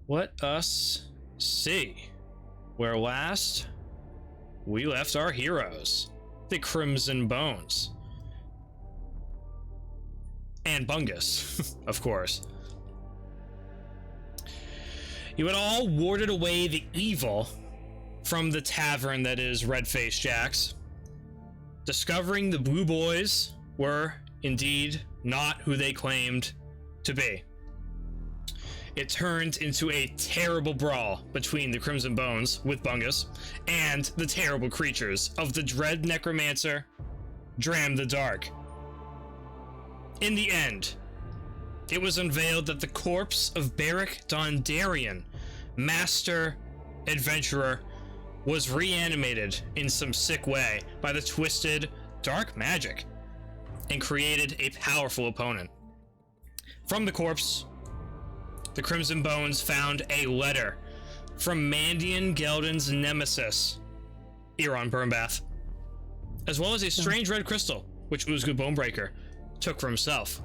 let us see where last we left our heroes, the Crimson Bones. And Bungus, of course. You had all warded away the evil from the tavern that is Red-Faced Jack's, discovering the Blue Boys were indeed not who they claimed to be. It turned into a terrible brawl between the Crimson Bones with Bungus and the terrible creatures of the Dread Necromancer, Dram the Dark. In the end, it was unveiled that the corpse of Beric Dondarrion, Master Adventurer, was reanimated in some sick way by the twisted dark magic and created a powerful opponent. From the corpse, the Crimson Bones found a letter from Mandion Gelden's nemesis, Euron Burnbath, as well as a strange red crystal, which Ulzgud Bonebreaker took for himself.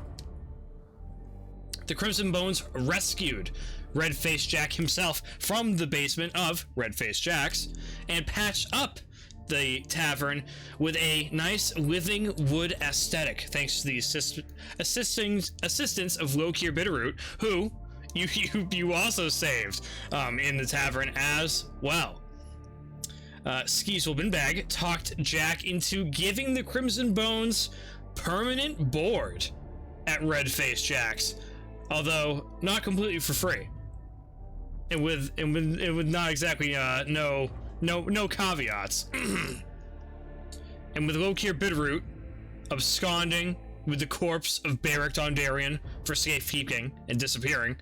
The Crimson Bones rescued Red-Faced Jack himself from the basement of Red-Faced Jack's and patched up the tavern with a nice living wood aesthetic, thanks to the assistance of Lokir Bitterroot, who you also saved in the tavern as well. Skeezewell Binbag talked Jack into giving the Crimson Bones permanent board at Red-Faced Jack's, although not completely for free, and with not exactly no caveats. And with Lokir Bitterroot absconding with the corpse of Beric Dondarrion for safekeeping and disappearing,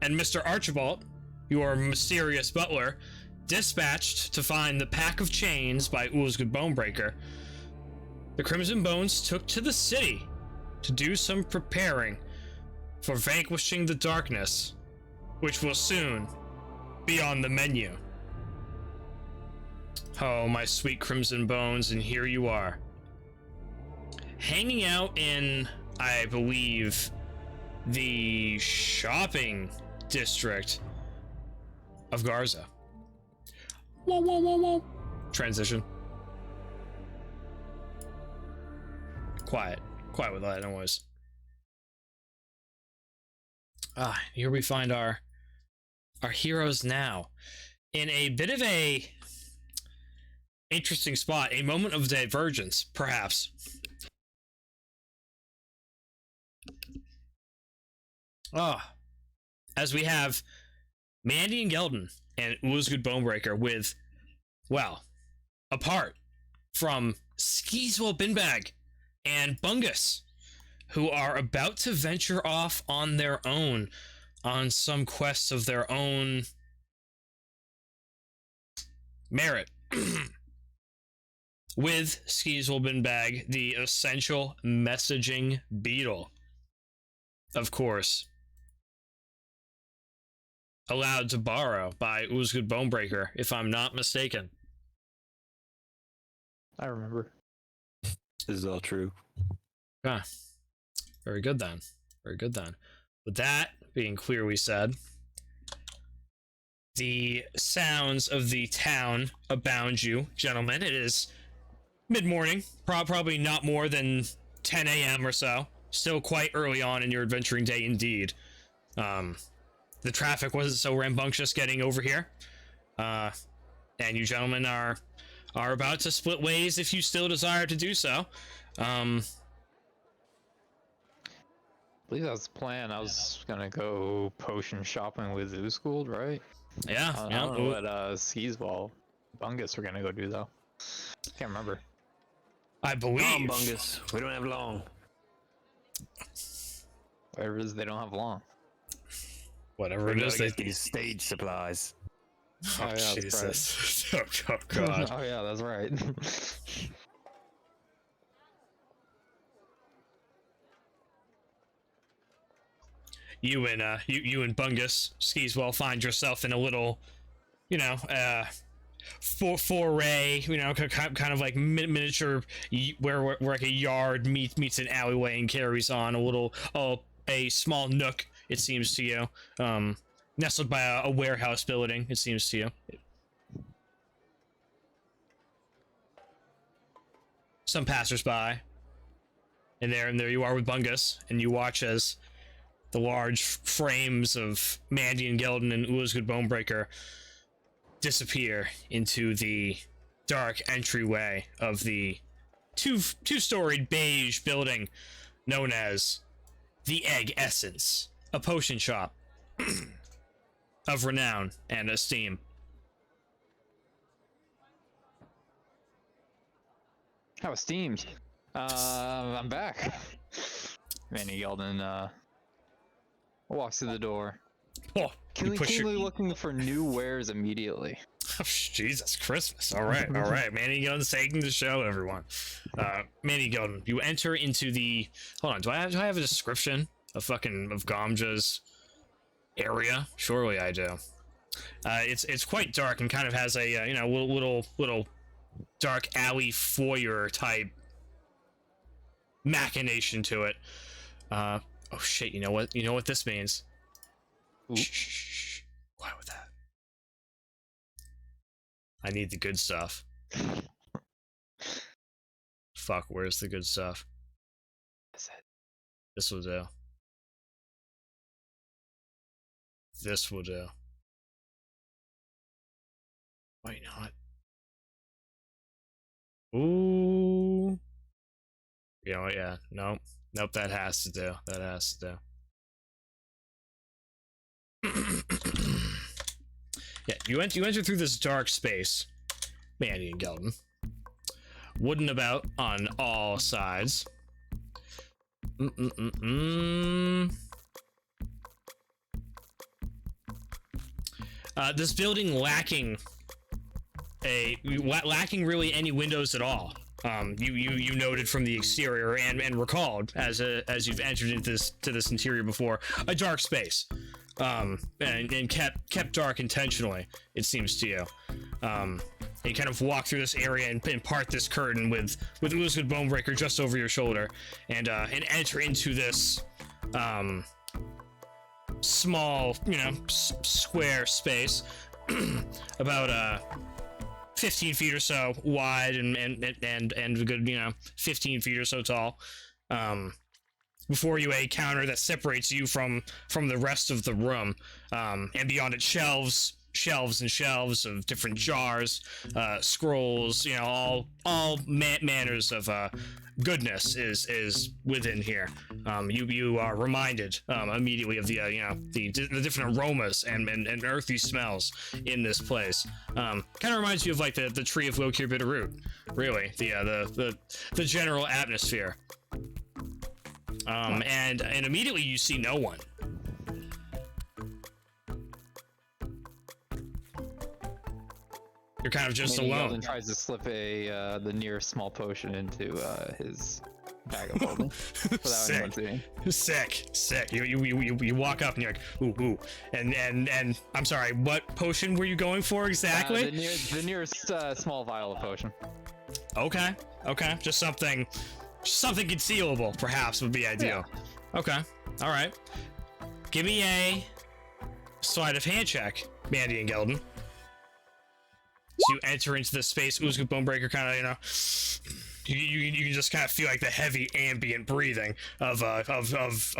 and Mr. Archibald, your mysterious butler, dispatched to find the pack of chains by Ulzgud Bonebreaker, the Crimson Bones took to the city to do some preparing for vanquishing the darkness, which will soon be on the menu. Oh, my sweet Crimson Bones, and here you are, hanging out in, I believe, the shopping district of Garza. Whoa, whoa, whoa, whoa. Transition. Quiet with that noise. Here we find our heroes now in a bit of a interesting spot, a moment of divergence, perhaps. As we have Mandion Gelden and Ulzgud Bonebreaker with, well, apart from Skeezewell Binbag and Bungus, who are about to venture off on their own on some quests of their own merit. With Skeezewell Binbag, the essential messaging beetle, of course, allowed to borrow by Ulzgud Bonebreaker, if I'm not mistaken. I remember. This is all true. Ah, very good then. Very good then. With that being clearly said, the sounds of the town abound you, gentlemen. It is mid-morning, probably not more than 10 a.m. or so. Still quite early on in your adventuring day indeed. The traffic wasn't so rambunctious getting over here. And you gentlemen are about to split ways if you still desire to do so. I believe that's the plan. I was gonna go potion shopping with Ulzgud, right? Yeah. I don't know what Skeezewell, Bungus were gonna go do though. Can't remember. I believe. Come on, Bungus. We don't have long. Whatever it is, they don't have long. Whatever it is, get these stage supplies. Oh, yeah, Jesus. Oh, God. Oh yeah, that's right. You and Bungus Skeezewell find yourself in a little, foray, kind of like miniature, where like a yard meets an alleyway and carries on a small nook, it seems to you. nestled by a warehouse building, it seems to you. Some passersby. And there you are with Bungus, and you watch as the large frames of Mandion, Gelden, and Ulzgud Bonebreaker disappear into the dark entryway of the two-storied beige building known as the Egg Essence, a potion shop of renown and esteem. How esteemed. I'm back. Manny Gelden walks through the door. Oh, Keenly looking for new wares immediately. Oh, Jesus, Christmas. All right. Manny Gelden's taking the show, everyone. Manny Gelden, you enter into the... Hold on, do I have a description of Gamja's area? Surely I do. It's quite dark and kind of has a, little dark alley foyer type machination to it. Oh shit, you know what this means? Shh. Quiet with that. I need the good stuff. Fuck, where's the good stuff? That's it. This will do. This will do. Wait, not. Ooh. You know what, yeah. Nope, that has to do. Yeah, you enter through this dark space, Mandion Gelden. Wooden about on all sides. This building lacking really any windows at all. You noted from the exterior and recalled as you've entered into this interior before, a dark space, and kept dark intentionally, it seems to you. You kind of walk through this area and part this curtain with Ulzgud Bonebreaker just over your shoulder, and enter into this small, square space, about 15 feet or so wide and a good 15 feet or so tall. Before you, a counter that separates you from the rest of the room, and beyond it shelves and shelves of different jars, scrolls, all manners of goodness is within here. You are reminded immediately of the different aromas and earthy smells in this place. Kind of reminds you of like the tree of Lokir Bitterroot, really, the general atmosphere. And immediately you see no one. You're kind of just alone. Gelden tries to slip the nearest small potion into his bag of holding without anyone seeing. Sick. You walk up and you're like, ooh, and I'm sorry, what potion were you going for exactly? The nearest small vial of potion. Okay, just something concealable, perhaps, would be ideal. Yeah. Okay, all right. Give me a sleight of hand check, Mandion Gelden. So you enter into the space. Ulzgud Bonebreaker kind of, you can just kind of feel like the heavy ambient breathing of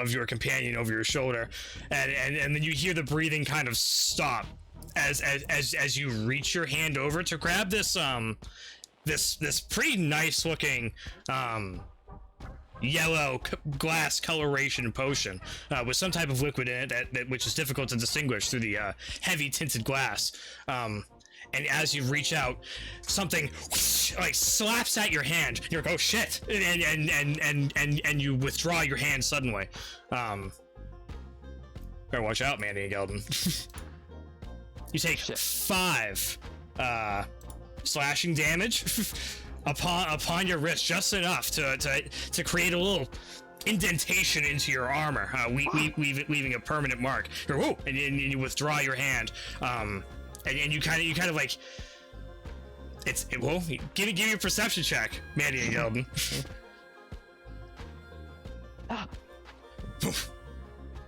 your companion over your shoulder, and then you hear the breathing kind of stop as you reach your hand over to grab this this pretty nice looking yellow glass coloration potion with some type of liquid in it which is difficult to distinguish through the heavy tinted glass. And as you reach out, something like slaps at your hand. You're like, oh shit! And you withdraw your hand suddenly. Better watch out, Mandion Gelden. You take 5 slashing damage upon your wrist, just enough to create a little indentation into your armor, leaving a permanent mark. You're, whoa, and you withdraw your hand. And you kind of like give me a perception check, Mandion Gelden.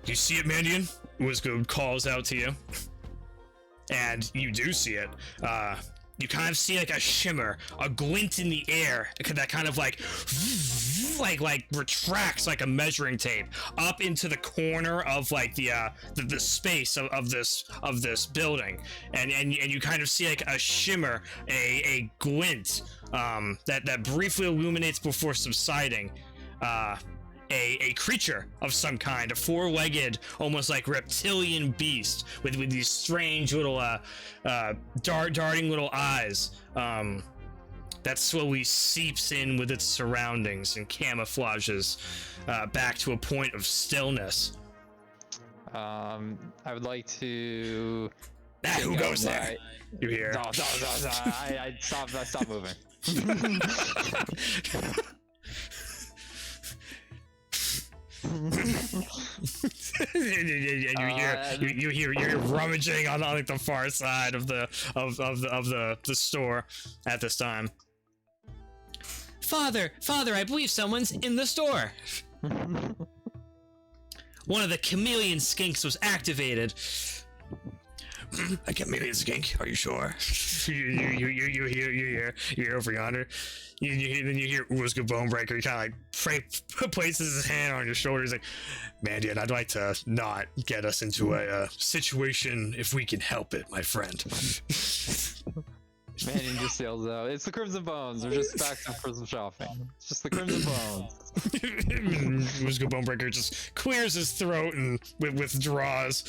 You see it, Mandion? Ulzgud calls out to you. And you do see it. You kind of see like a shimmer, a glint in the air that kind of like retracts like a measuring tape up into the corner of like the space of this building, and you kind of see like a shimmer, a glint that briefly illuminates before subsiding. A creature of some kind, a four-legged, almost like reptilian beast with these strange little darting little eyes that slowly seeps in with its surroundings and camouflages back to a point of stillness. I would like to. Who goes there? You hear? No, I stop moving. And you hear rummaging on like the far side of the store at this time. Father, I believe someone's in the store. One of the chameleon skinks was activated. A chameleon skink? Are you sure? you hear over yonder. Then you hear Ulzgud Bonebreaker. He kind of like places his hand on your shoulder. He's like, Mandion, I'd like to not get us into a situation if we can help it, my friend. Mandion just yells out, "It's the Crimson Bones. We're just back for some shopping. It's just the Crimson Bones." Ulzgud Bonebreaker just clears his throat and withdraws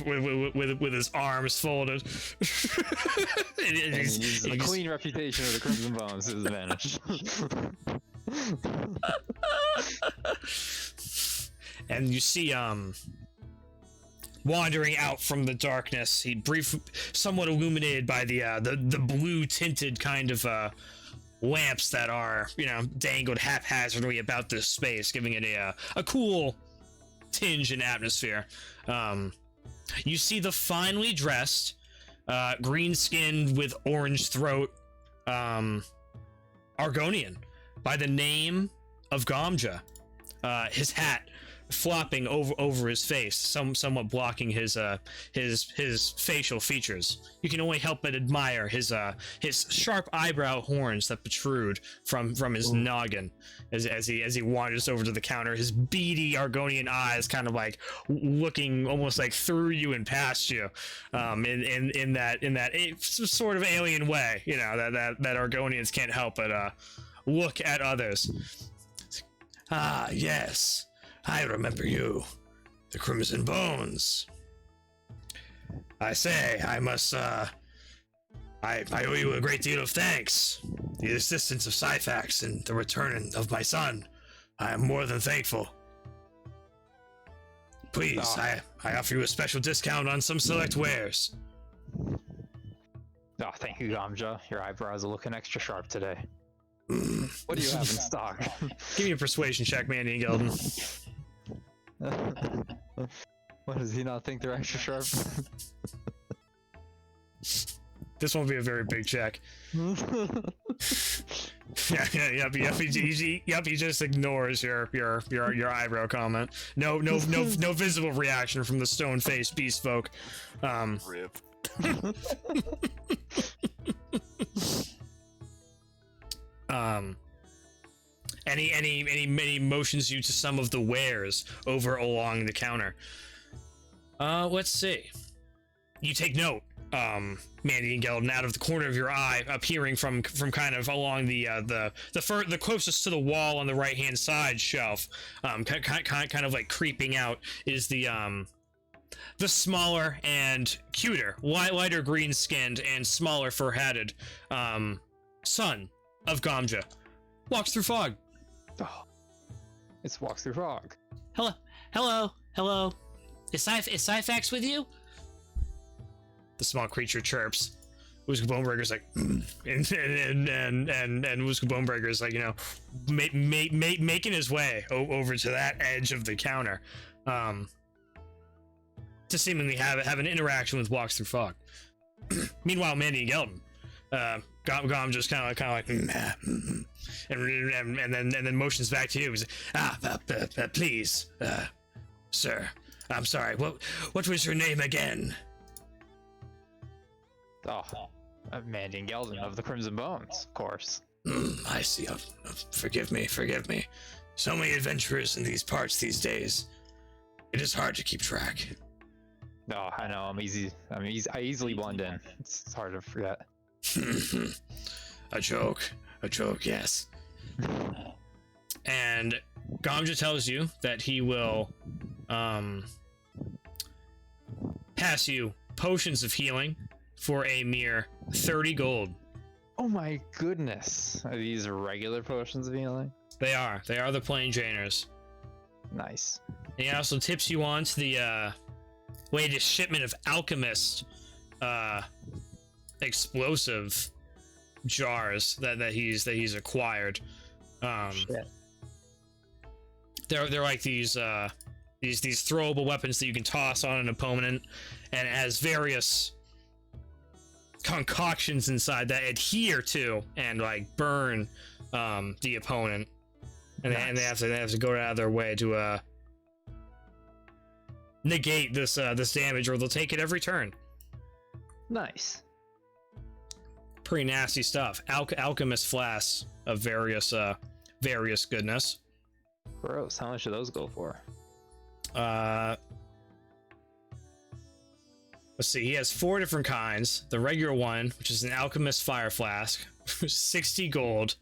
with his arms folded. And he's a clean reputation of the Crimson Bones to his advantage. And you see wandering out from the darkness, somewhat illuminated by the blue tinted kind of lamps that are, dangled haphazardly about this space, giving it a cool tinge and atmosphere. You see the finely dressed, green-skinned with orange throat, Argonian by the name of Gamja. His hat flopping over his face, somewhat blocking his facial features. You can only help but admire his sharp eyebrow horns that protrude from his noggin as he wanders over to the counter. His beady Argonian eyes kind of like looking almost like through you and past you, in that sort of alien way, that Argonians can't help but look at others. Ah, yes. I remember you, the Crimson Bones. I say, I must, I owe you a great deal of thanks. The assistance of Syphax and the return of my son. I am more than thankful. Please, I offer you a special discount on some select wares. Oh, thank you, Gamja. Your eyebrows are looking extra sharp today. What do you have in stock? Give me a persuasion check, Mandion Gelden. What, does he not think they're extra sharp? This won't be a very big check. Yep. He just ignores your eyebrow comment. No visible reaction from the stone-faced beast folk. Rip. And he motions you to some of the wares over along the counter. Let's see. You take note, Mandion Gelden, out of the corner of your eye, appearing from kind of along the closest to the wall on the right hand side shelf, kind of like creeping out, is the smaller and cuter, lighter green skinned and smaller fur hatted son of Gamja. Walks through fog. Oh, it's walks through fog. Hello. Is Syphax with you? The small creature chirps. Ulzgud Bonebreaker's like, and Ulzgud Bonebreaker's like, making his way over to that edge of the counter, to seemingly have an interaction with walks through fog. Meanwhile, Mandion Gelden, Gom just kind of like, and then motions back to you. He's like, please, sir, I'm sorry, what was your name again? Oh, Mandion Gelden of the Crimson Bones, of course. I see. Forgive me. So many adventurers in these parts these days. It is hard to keep track. No, I know. I easily blend in. It's hard to forget. A joke, yes. And Gamja tells you that he will pass you potions of healing for a mere 30 gold. Oh my goodness. Are these regular potions of healing? They are the plain Jainers. Nice. And he also tips you on to the latest shipment of alchemist explosive jars that he's acquired. Shit. They're like these throwable weapons that you can toss on an opponent, and it has various concoctions inside that adhere to and like burn the opponent, and, Nice. and they have to go out of their way to negate this damage, or they'll take it every turn. Nice. Pretty nasty stuff. Alchemist flasks of various goodness. Gross. How much do those go for? Let's see. He has 4 different kinds. The regular one, which is an alchemist fire flask, 60 gold.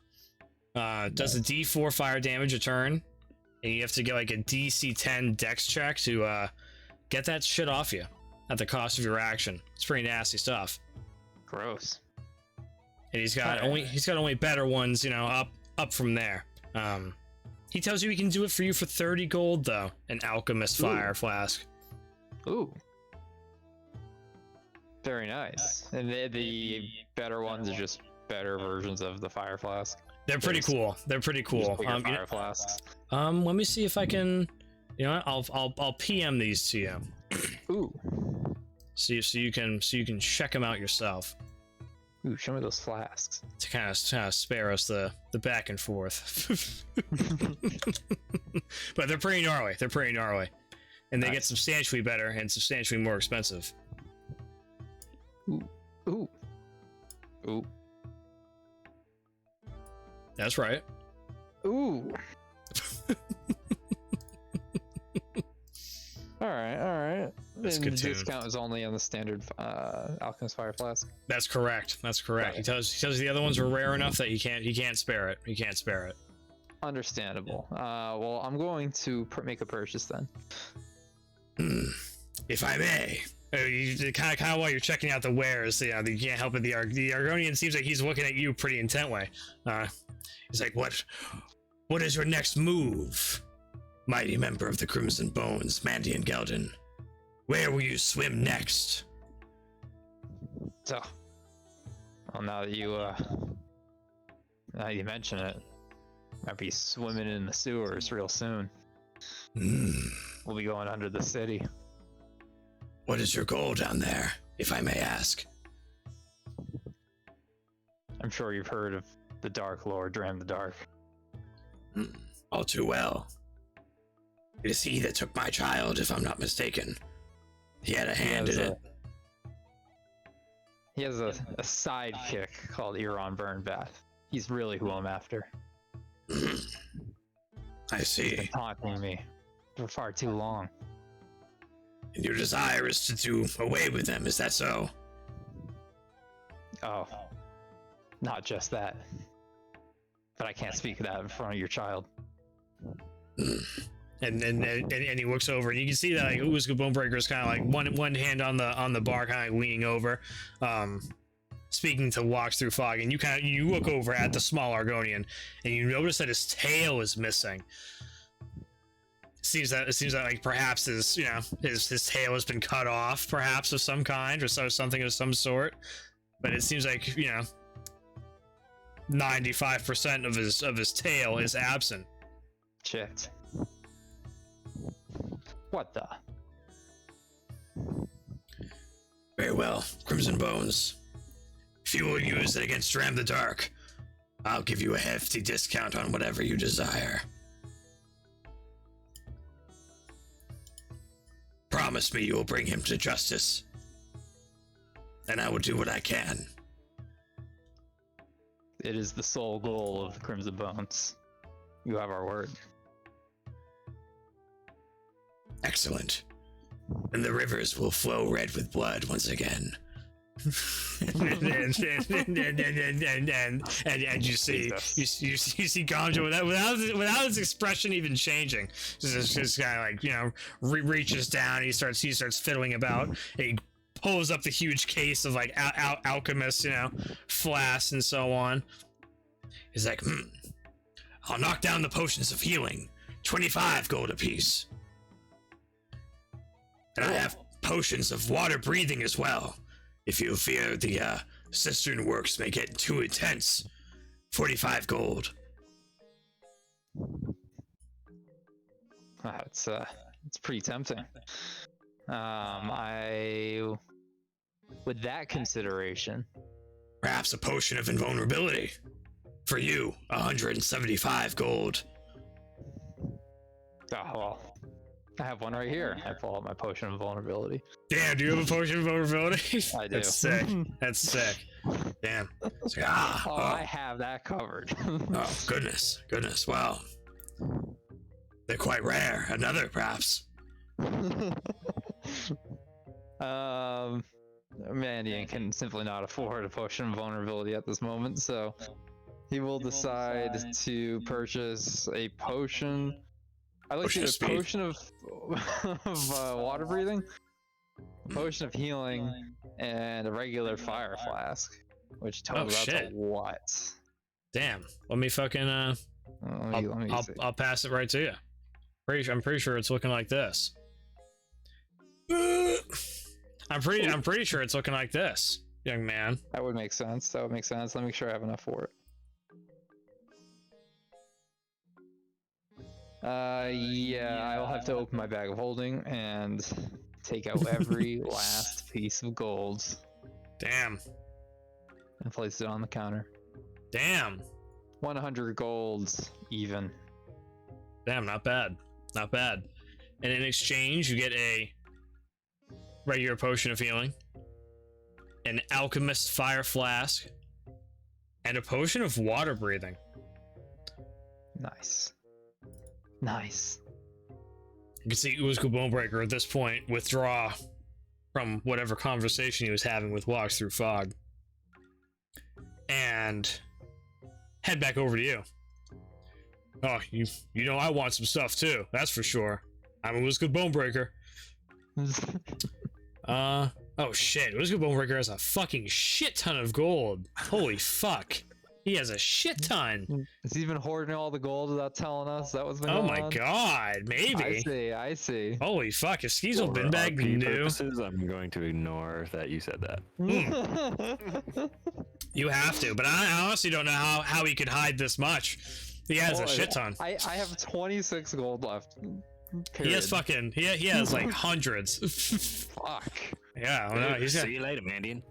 Does a D4 fire damage a turn, and you have to get like a DC 10 Dex check to get that shit off you at the cost of your action. It's pretty nasty stuff. Gross. And he's got only better ones, up from there. He tells you he can do it for you for 30 gold though, an alchemist fire flask. Ooh. Very nice. And the better ones are just better versions of the fire flask. They're pretty cool. Just bigger fire flasks. Let me see if I can. You know what? I'll PM these to you. Ooh. So you can check them out yourself. Ooh, show me those flasks. To kind of spare us the back and forth. But they're pretty gnarly. And they Nice. get substantially better and substantially more expensive. Ooh. Ooh. That's right. Ooh. All right. That's And good the tune. discount is only on the standard alchemist fire flask. That's correct. Right. He tells you the other ones are rare enough that he can't spare it. He can't spare it. Understandable. Well, I'm going to make a purchase then. If I may. Kind of while you're checking out the wares, you can't help it. The Argonian seems like he's looking at you pretty intently. He's like, what is your next move, mighty member of the Crimson Bones, Mandion Gelden? Where will you swim next? So, well, now that you mention it, I'll be swimming in the sewers real soon. We'll be going under the city. What is your goal down there, if I may ask? I'm sure you've heard of the Dark Lord, Dram the Dark. All too well. It is he that took my child, if I'm not mistaken. He had a hand in it. He has a sidekick called Euron Burnbath. He's really who I'm after. I He's see. been taunting me for far too long. And your desire is to do away with them, is that so? Oh, not just that. But I can't speak of that in front of your child. And he looks over, and you can see that like Ulzgud Bonebreaker is kind of like one hand on the bar, kind of leaning over, speaking to Walks Through Fog. And you look over at the small Argonian, and you notice that his tail is missing. It seems that like perhaps his tail has been cut off, perhaps of some kind, or something of some sort. But it seems like 95% of his tail is absent. Shit. What the? Very well, Crimson Bones. If you will use it against Dram the Dark, I'll give you a hefty discount on whatever you desire. promise me you will bring him to justice. And I will do what I can. It is the sole goal of the Crimson Bones. You have our word. Excellent. And the rivers will flow red with blood once again. and you see you see Gomjo without his expression even changing, just guy like, you know, reaches down, he starts fiddling about, and he pulls up the huge case of like alchemist, you know, flasks and so on. He's like, I'll knock down the potions of healing, 25 gold apiece. And I have potions of water breathing as well. If you fear the cistern works may get too intense, 45 gold. It's pretty tempting. With that consideration, Perhaps a potion of invulnerability. For you, 175 gold. oh well, I have one right here. I pull out my potion of vulnerability. Damn, do you have a potion of vulnerability? I do. That's sick. That's sick. Damn. It's like, I have that covered. oh, goodness. Well, they're quite rare. Another, perhaps. Mandion can simply not afford a potion of vulnerability at this moment, so he will decide to purchase a potion. I like to Potion of do a speed. potion of water breathing, a potion of healing, and a regular fire flask, which totals out to shit. what? Damn. Let me fucking Let me see. I'll pass it right to you. I'm pretty sure it's looking like this. I'm pretty sure it's looking like this, young man. That would make sense. Let me make sure I have enough for it. Yeah, I will have to open my bag of holding and take out every last piece of gold Damn. and place it on the counter. Damn. 100 golds even. Damn, not bad. Not bad. And in exchange, you get a regular potion of healing, an alchemist fire flask, and a potion of water breathing. Nice. You can see Ulzgud Bonebreaker at this point withdraw from whatever conversation he was having with Walks Through Fog and head back over to you. Oh, you know I want some stuff too, that's for sure. I'm a Ulzgud Bonebreaker. Oh shit, Ulzgud Bonebreaker has a fucking shit ton of gold. Holy fuck. He has a shit ton. Is he even hoarding all the gold without telling us? That was going Oh on? my god, maybe. I see. Holy fuck, if Skeezewell For Binbag RP knew. purposes, I'm going to ignore that you said that. You have to, but I honestly don't know how he could hide this much. He has a shit ton. I have 26 gold left. He has fucking, he has like hundreds. Fuck. Yeah, I don't know, he's got, See you later, Mandion.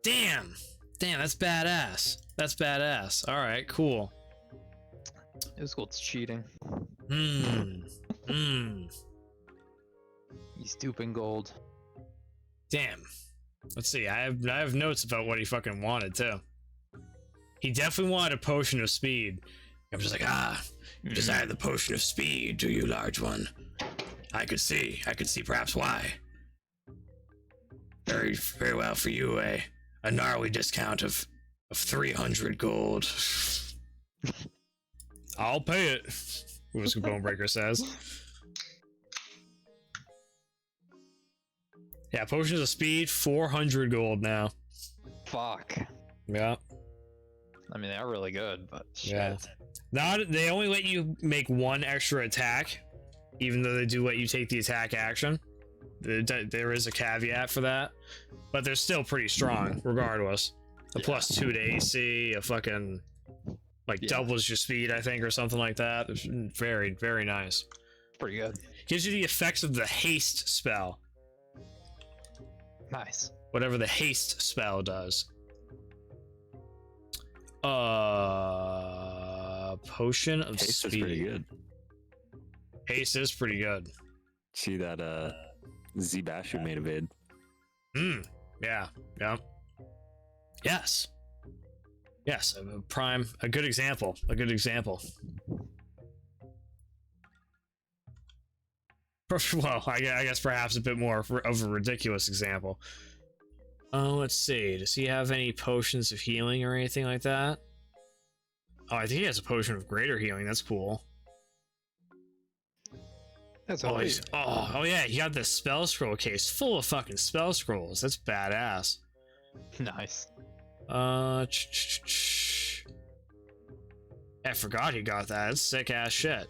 Damn, that's badass. All right, cool. This gold's cheating. He's duping gold. Damn. Let's see. I have notes about what he fucking wanted too. He definitely wanted a potion of speed. I'm just like, you desire the potion of speed, do you, large one? I could see perhaps why. Very, very well for you, a gnarly discount of 300 gold. I'll pay it, Ulzgud Bonebreaker says. Yeah, potions of speed, 400 gold now. Fuck. Yeah. I mean, they're really good, but shit. Yeah. Now they only let you make one extra attack, even though they do let you take the attack action. There is a caveat for that, but they're still pretty strong regardless. A +2 to AC, a fucking like doubles your speed, I think, or something like that. It's very, very nice. Pretty good. Gives you the effects of the haste spell, Nice. whatever the haste spell does. Potion of Haste is speed. pretty good. Haste is pretty good. See that Zbashu made a vid. Yeah. Yes. Yes, a good example. A good example. Well, I guess perhaps a bit more of a ridiculous example. Let's see. Does he have any potions of healing or anything like that? Oh, I think he has a potion of greater healing. That's cool. That's Oh, always yeah, he got this spell scroll case full of fucking spell scrolls. That's badass. nice. I forgot he got that. That's sick ass shit.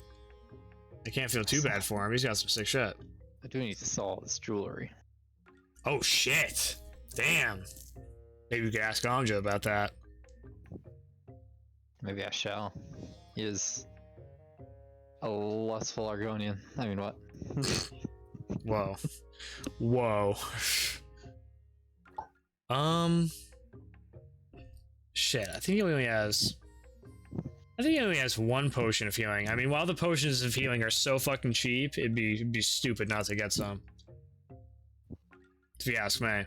I can't feel too bad for him. He's got some sick shit. I do need to sell all this jewelry. Oh shit. Damn. Maybe we could ask Amja about that. Maybe I shall. He is a lustful Argonian. I mean, what? Whoa. Whoa. Shit, I think he only has one potion of healing. I mean, while the potions of healing are so fucking cheap, it'd be stupid not to get some. If you ask me.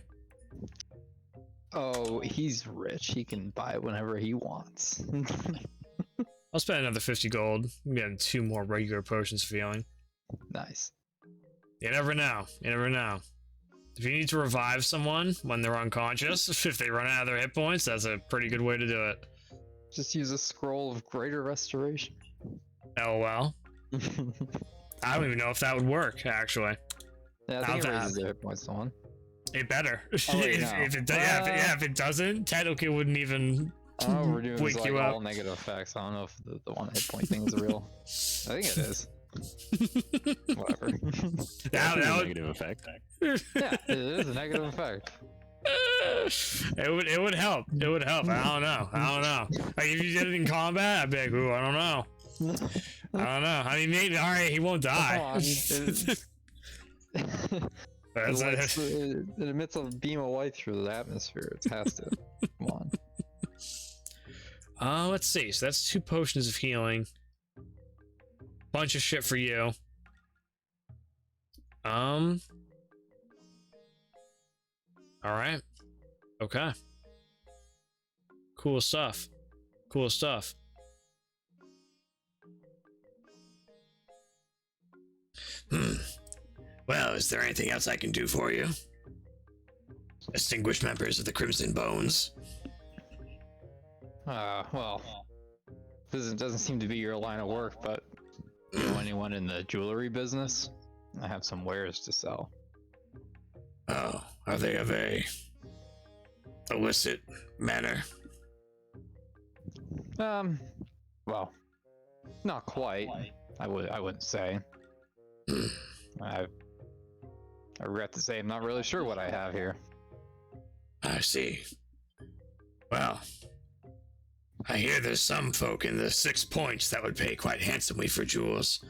Oh, he's rich. He can buy it whenever he wants. I'll spend another 50 gold. I'm getting 2 more regular potions of healing. Nice. You never know. You never know. If you need to revive someone when they're unconscious, if they run out of their hit points, that's a pretty good way to do it. Just use a scroll of greater restoration. LOL. I don't even know if that would work, actually. Yeah, I think it raises their hit points to 1. It better. Oh, wait, no. if it doesn't, technically it wouldn't even Oh, we're doing wake this, you like, up. all negative effects. I don't know if the 1 hit point thing is real. I think it is. Whatever. That would, Negative effect. Yeah, it is a negative effect. it would help. It would help. I don't know. Like if you did it in combat, I'd be like, ooh, I don't know. I mean, maybe. All right, he won't die. It emits a beam of light through the atmosphere. It has to. Come on. Let's see. So that's 2 potions of healing. Bunch of shit for you. All right. Okay. Cool stuff. Cool stuff. Well, is there anything else I can do for you? Distinguished members of the Crimson Bones. Well, doesn't seem to be your line of work, but you know anyone in the jewelry business? I have some wares to sell. Oh, are they of a illicit manner? Well, not quite. I wouldn't say. I regret to say I'm not really sure what I have here. I see. Well, I hear there's some folk in the 6 points that would pay quite handsomely for jewels,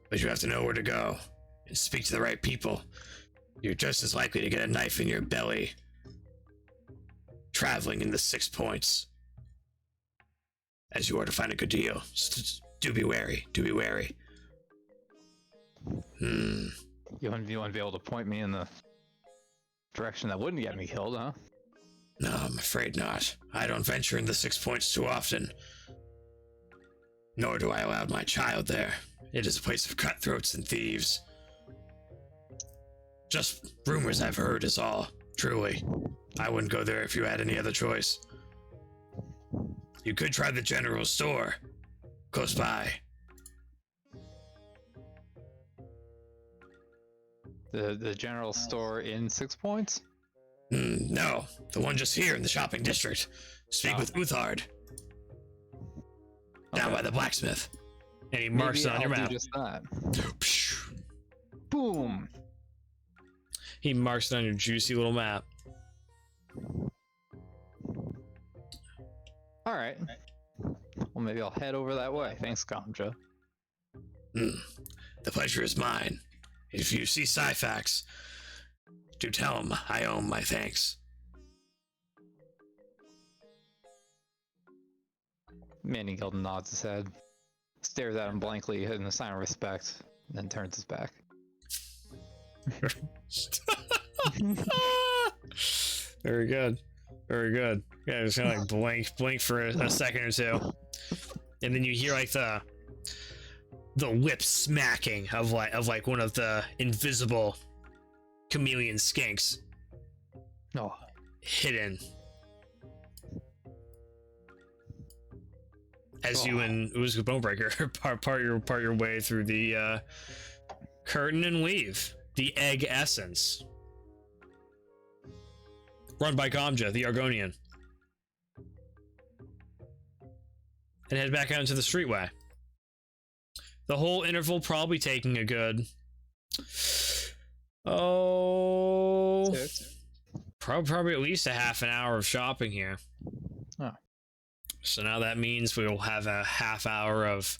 but you have to know where to go and speak to the right people. You're just as likely to get a knife in your belly traveling in the 6 points as you are to find a good deal. Just do be wary. Do be wary. You wouldn't be able to point me in the direction that wouldn't get me killed, huh? No, I'm afraid not. I don't venture in the 6 points too often. Nor do I allow my child there. It is a place of cutthroats and thieves. Just rumors I've heard is all, truly. I wouldn't go there if you had any other choice. You could try the general store, close by. The general store in 6 points? No, the one just here in the shopping district. Speak with Uthard. Down by the blacksmith. And he marks Maybe it on your I'll map. do just that. Boom! He marks it on your juicy little map. Alright. Well, maybe I'll head over that way. Thanks, Gamja. The pleasure is mine. If you see Syphax, do tell him I owe him my thanks. Mandion Gelden nods his head, stares at him blankly in a sign of respect, and then turns his back. Very good. Very good. Yeah, just gonna like blink for a second or two. And then you hear like the lip smacking of like one of the invisible chameleon skinks Oh, hidden as you and Ulzgud Bonebreaker part your way through the curtain and leave the egg essence run by Gamja, the Argonian, and head back out into the streetway. The whole interval probably taking a good probably at least a half an hour of shopping here. Oh. So now that means we will have a half hour of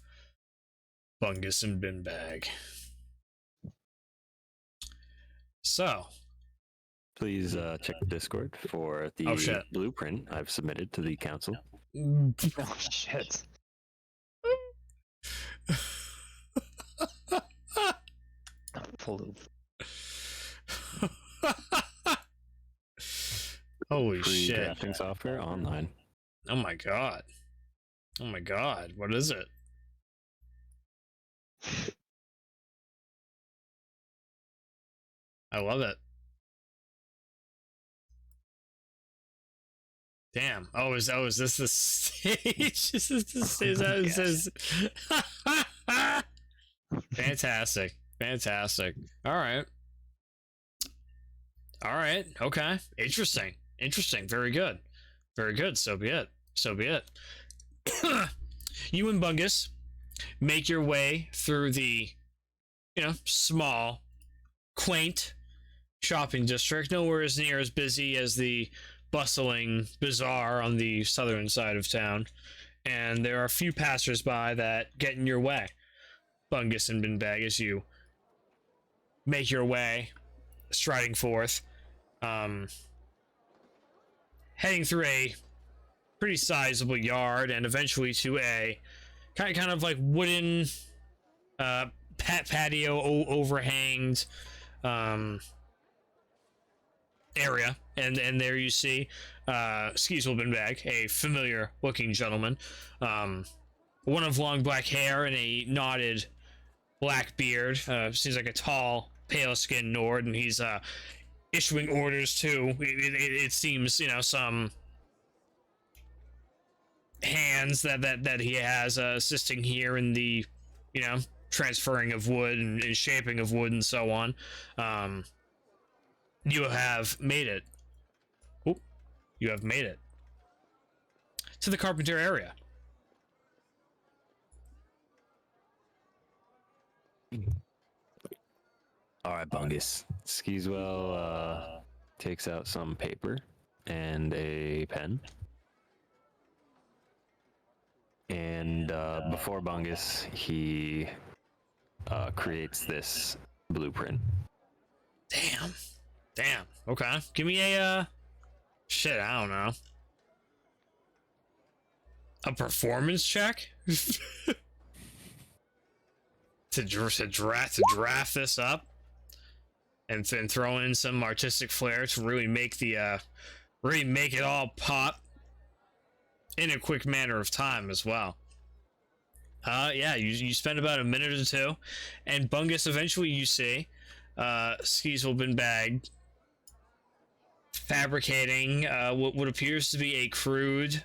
Bungus and Binbag. So Please check the Discord for the blueprint I've submitted to the council. Oh shit. Full Holy Free shit. drafting software online. Oh my god. Oh my god. What is it? I love it. Damn. Oh, is this the stage? Is this the stage? That says. Fantastic. Fantastic. All right. All right. Okay. Interesting. Interesting. Very good. Very good. So be it. So be it. You and Bungus make your way through the, small, quaint shopping district. Nowhere as near as busy as the bustling bazaar on the southern side of town. And there are a few passersby that get in your way, Bungus and Binbag, as you make your way, striding forth, heading through a pretty sizable yard and eventually to a kind of like wooden patio overhanged area, and there you see Skeezewell Binbag, a familiar looking gentleman, one of long black hair and a knotted black beard. Seems like a tall, pale-skinned Nord, and he's issuing orders too. It seems, some hands that he has assisting here in the, transferring of wood and shaping of wood and so on. You have made it. Oop. You have made it to the carpenter area. All right, Bungus. Skeezewell takes out some paper and a pen. And before Bungus, he creates this blueprint. Damn. Okay. Give me a shit, I don't know. A performance check? to draft this up and then throw in some artistic flair to really make the really make it all pop in a quick manner of time as well. Yeah, you spend about a minute or two, and Bungus, eventually you see Skeezewell Binbag fabricating what appears to be a crude,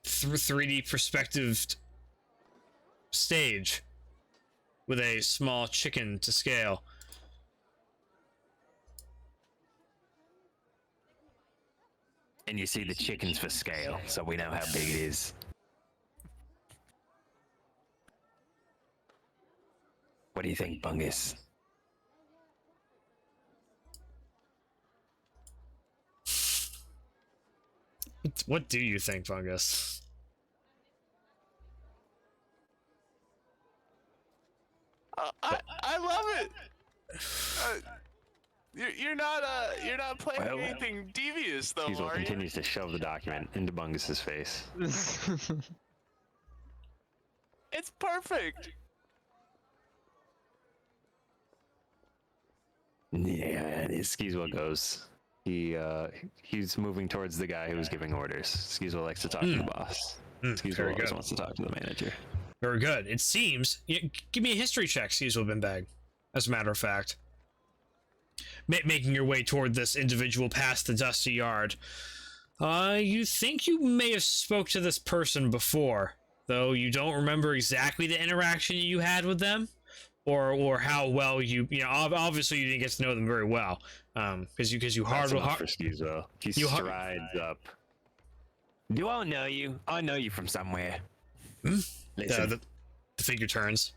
3D perspective stage with a small chicken to scale. And you see the chickens for scale, so we know how big it is. What do you think, Bungus? What do you think, Bungus? I love it. You're not planning anything devious, though, Skeezewell are you? continues to shove the document into Bungus's face. It's perfect. Yeah, and Skeezewell goes. He's moving towards the guy who was giving orders. Skeezewell likes to talk to the boss. Skeezewell very always good. wants to talk to the manager. Very good. It seems. Give me a history check, Skeezewell Binbag. As a matter of fact, making your way toward this individual past the dusty yard. You think you may have spoke to this person before, though you don't remember exactly the interaction you had with them, or how well you know. Obviously, you didn't get to know them very well, because you That's enough hard. for Skeezewell. He You har- strides up. Do I know you? I know you from somewhere. Hmm? Listen, The figure turns.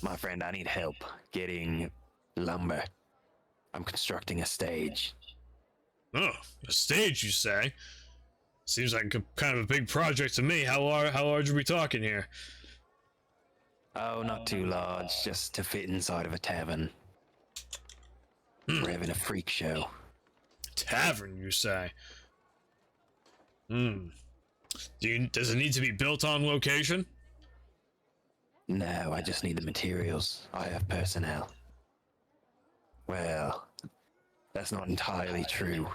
my friend, I need help getting lumber. I'm constructing a stage. Oh, a stage, you say? Seems like kind of a big project to me. How large are we talking here? Oh, not too large, just to fit inside of a tavern. We're having a freak show. Tavern, you say? Does it need to be built on location? No, I just need the materials. I have personnel. Well, that's not entirely true.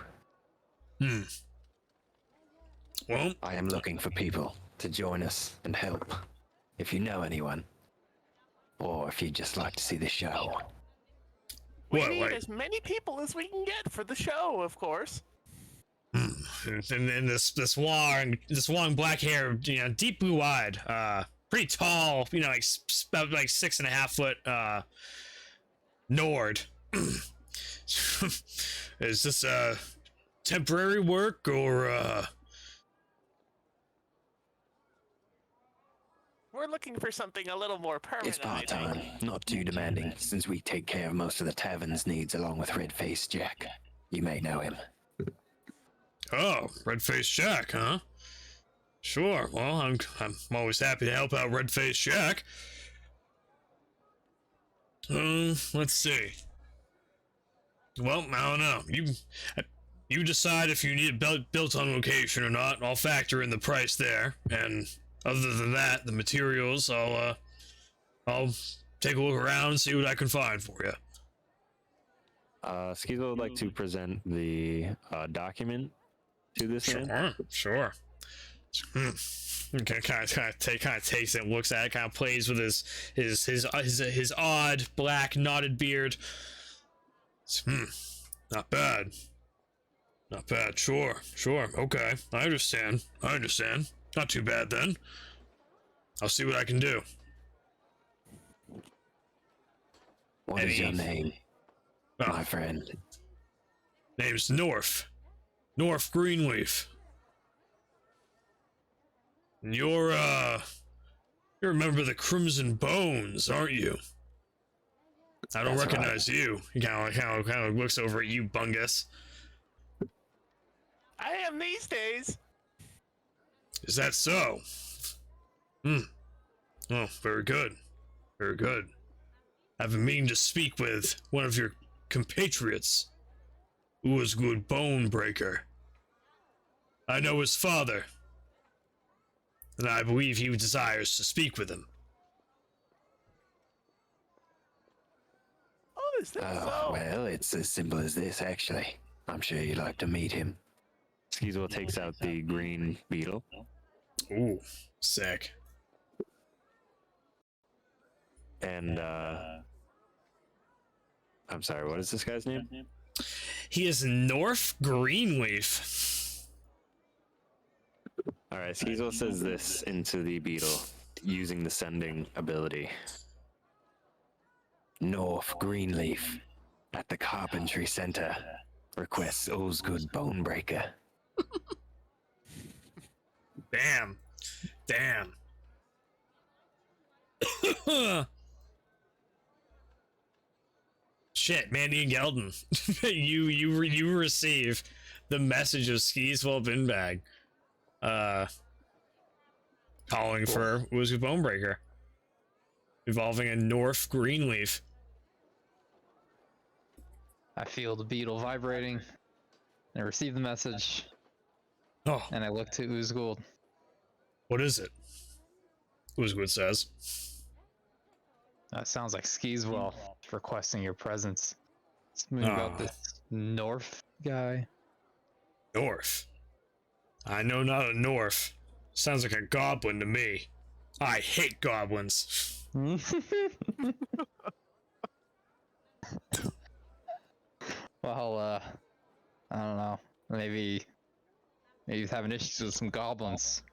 Well, I am looking for people to join us and help. If you know anyone. Or if you'd just like to see the show. We what, need like, as many people as we can get for the show, of course. and this long black hair, deep blue eyed, pretty tall, about like 6.5 foot, Nord. Is this temporary work or We're looking for something a little more permanent. It's part-time, not too demanding, since we take care of most of the tavern's needs along with Red-Faced Jack. You may know him. Oh, Red-Faced Jack, huh? Sure. Well, I'm always happy to help out Red-Faced Jack. Let's see. Well, I don't know. You decide if you need it built on location or not. I'll factor in the price there, and other than that, the materials, I'll take a look around and see what I can find for you. Skeezewell would like to present the document to this man. Sure. Kind of takes it, looks at it, kind of plays with his odd black knotted beard. Not bad. Not bad. Sure. Okay, I understand. Not too bad then. I'll see what I can do. What is your name, my friend? Name's North Greenleaf. And you're you remember the Crimson Bones, aren't you? I don't That's recognize you. He kind of looks over at you, Bungus. I am these days. Is that so? Oh, very good. I've been meaning to speak with one of your compatriots, Ulzgud Bonebreaker. I know his father, and I believe he desires to speak with him. Oh, is that so? Well, it's as simple as this, actually. I'm sure you'd like to meet him. Skeezewell takes out the green beetle. Ooh, sick. And, I'm sorry, what is this guy's name? He is North Greenleaf. Alright, Skeezewell says this into the beetle, using the sending ability. North Greenleaf, at the Carpentry Center, requests Ulzgud Bonebreaker. Damn. Shit, Mandion Gelden. you receive the message of Skeezewell Binbag. Calling for Ulzgud Bonebreaker. Involving a North Greenleaf. I feel the beetle vibrating. I receive the message, Oh, and I look to Ulzgud. what is it? Ulzgud says. Sounds like Skeezewell requesting your presence. Something about this North guy. North. I know not a North. Sounds like a goblin to me. I hate goblins. Well, I don't know. Maybe he's having issues with some goblins.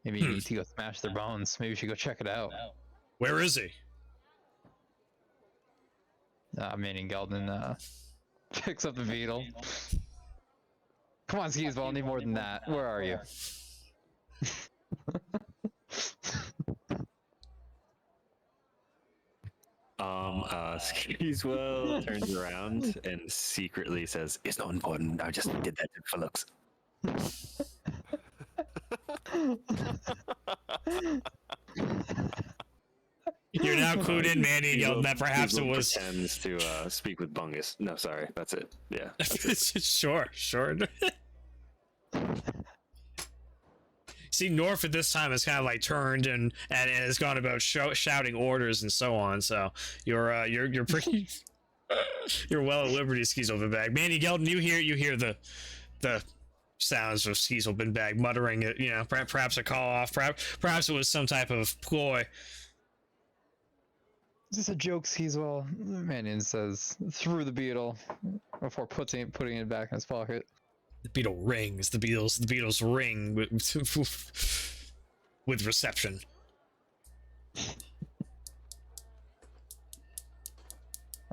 Maybe you need to go smash their bones. Maybe we should go check it out. Where is he? Meaning Gelden picks up the beetle. Come on, Skeezewell, I need more than that. Where are you? Skeezewell turns around and secretly says, "It's not important. I just did that for looks." You're now clued in, Mandy, Gelden, that perhaps it was. Pretends to speak with Bungus. No, sorry, that's it. Yeah. Sure. See, North at this time has kind of like turned and has gone about shouting orders and so on. So you're pretty you're well at liberty, Skeezewell Binbag. Mandy, Gelden, you hear the sounds of Skeezewell Binbag muttering it. You know, perhaps a call off. Perhaps it was some type of ploy. Is this a joke, Skeezewell? Mandion says through the beetle before putting it back in his pocket. The beetle rings. The Beatles ring with reception.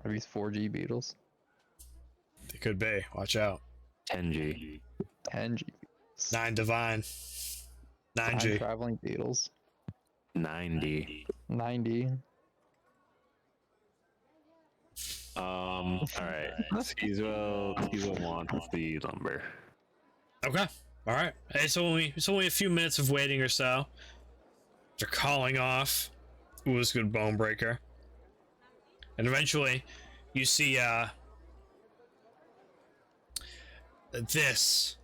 Are these 4G beetles? They could be. Watch out. 10G. 10G. 9 divine. 9G. Time traveling beetles. 90. 90. All right. Skeezewell wants the lumber. Okay. All right. It's only a few minutes of waiting or so. They're calling off Ulzgud Bonebreaker, and eventually, you see this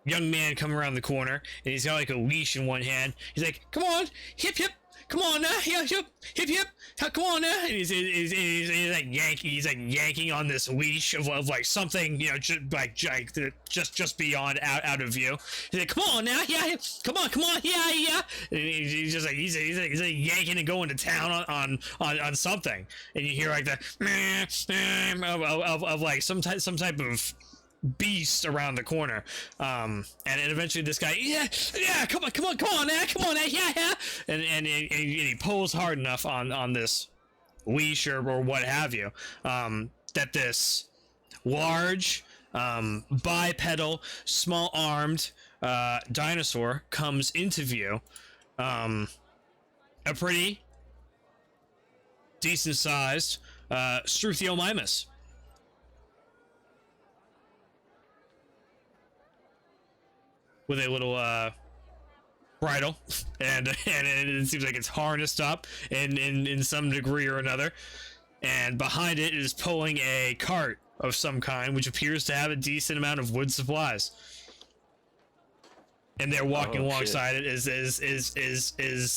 young man come around the corner, and he's got like a leash in one hand. He's like, "Come on, hip hip, come on now, hip hip, hip hip, come on now!" And he's like yanking on this leash of like something, you know, just beyond out of view. He's like, "Come on now, yeah, come on, yeah." And he's just like he's like yanking and going to town on something, and you hear like the of like some type of beast around the corner, and eventually this guy, yeah, come on now, yeah, and he pulls hard enough on this leash or what have you, that this large bipedal, small-armed dinosaur comes into view, a pretty decent-sized Struthiomimus. With a little bridle, and it seems like it's harnessed up in some degree or another, and behind it is pulling a cart of some kind, which appears to have a decent amount of wood supplies. And they're walking alongside it is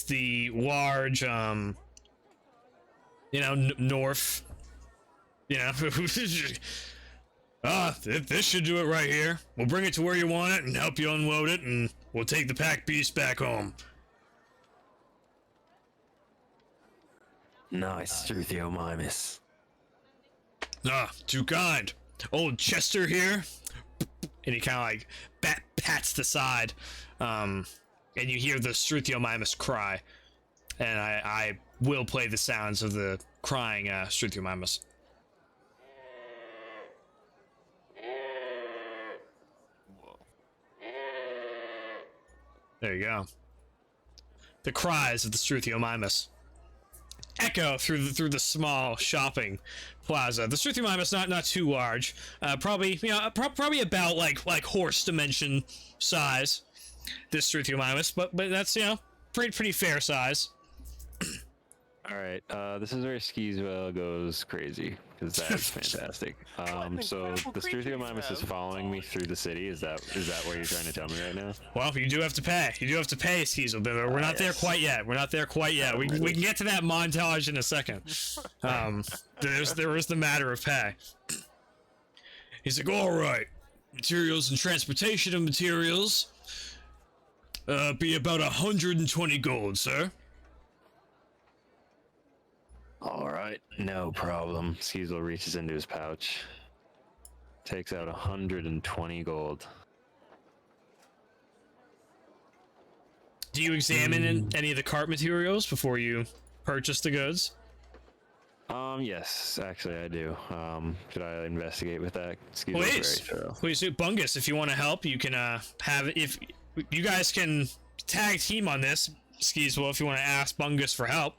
the large North, this should do it right here. We'll bring it to where you want it and help you unload it, and we'll take the pack beast back home. Nice, Struthiomimus. Too kind. Old Chester here. And he kind of like pats the side, and you hear the Struthiomimus cry. And I will play the sounds of the crying Struthiomimus. There you go. The cries of the Struthiomimus echo through the small shopping plaza. The Struthiomimus not too large, probably about like horse dimension size. This Struthiomimus, but that's pretty fair size. All right, this is where Skeezewell goes crazy because that is fantastic. So the Struthiomimus is following me through the city. Is that what you're trying to tell me right now? Well, you do have to pay. You do have to pay, Skeezewell, but we're not there quite yet. We're not there quite yet. We can get to that montage in a second. There is the matter of pay. He's like, all right, materials and transportation of materials. Be about 120 gold, sir. All right, no problem. Skeezewell reaches into his pouch, takes out 120 gold. Do you examine any of the cart materials before you purchase the goods? Yes, actually I do. Should I investigate with that? Skeezewell's Please, very thorough. please do. Bungus, if you want to help, you can have if you guys can tag team on this. Skeezewell, if you want to ask Bungus for help,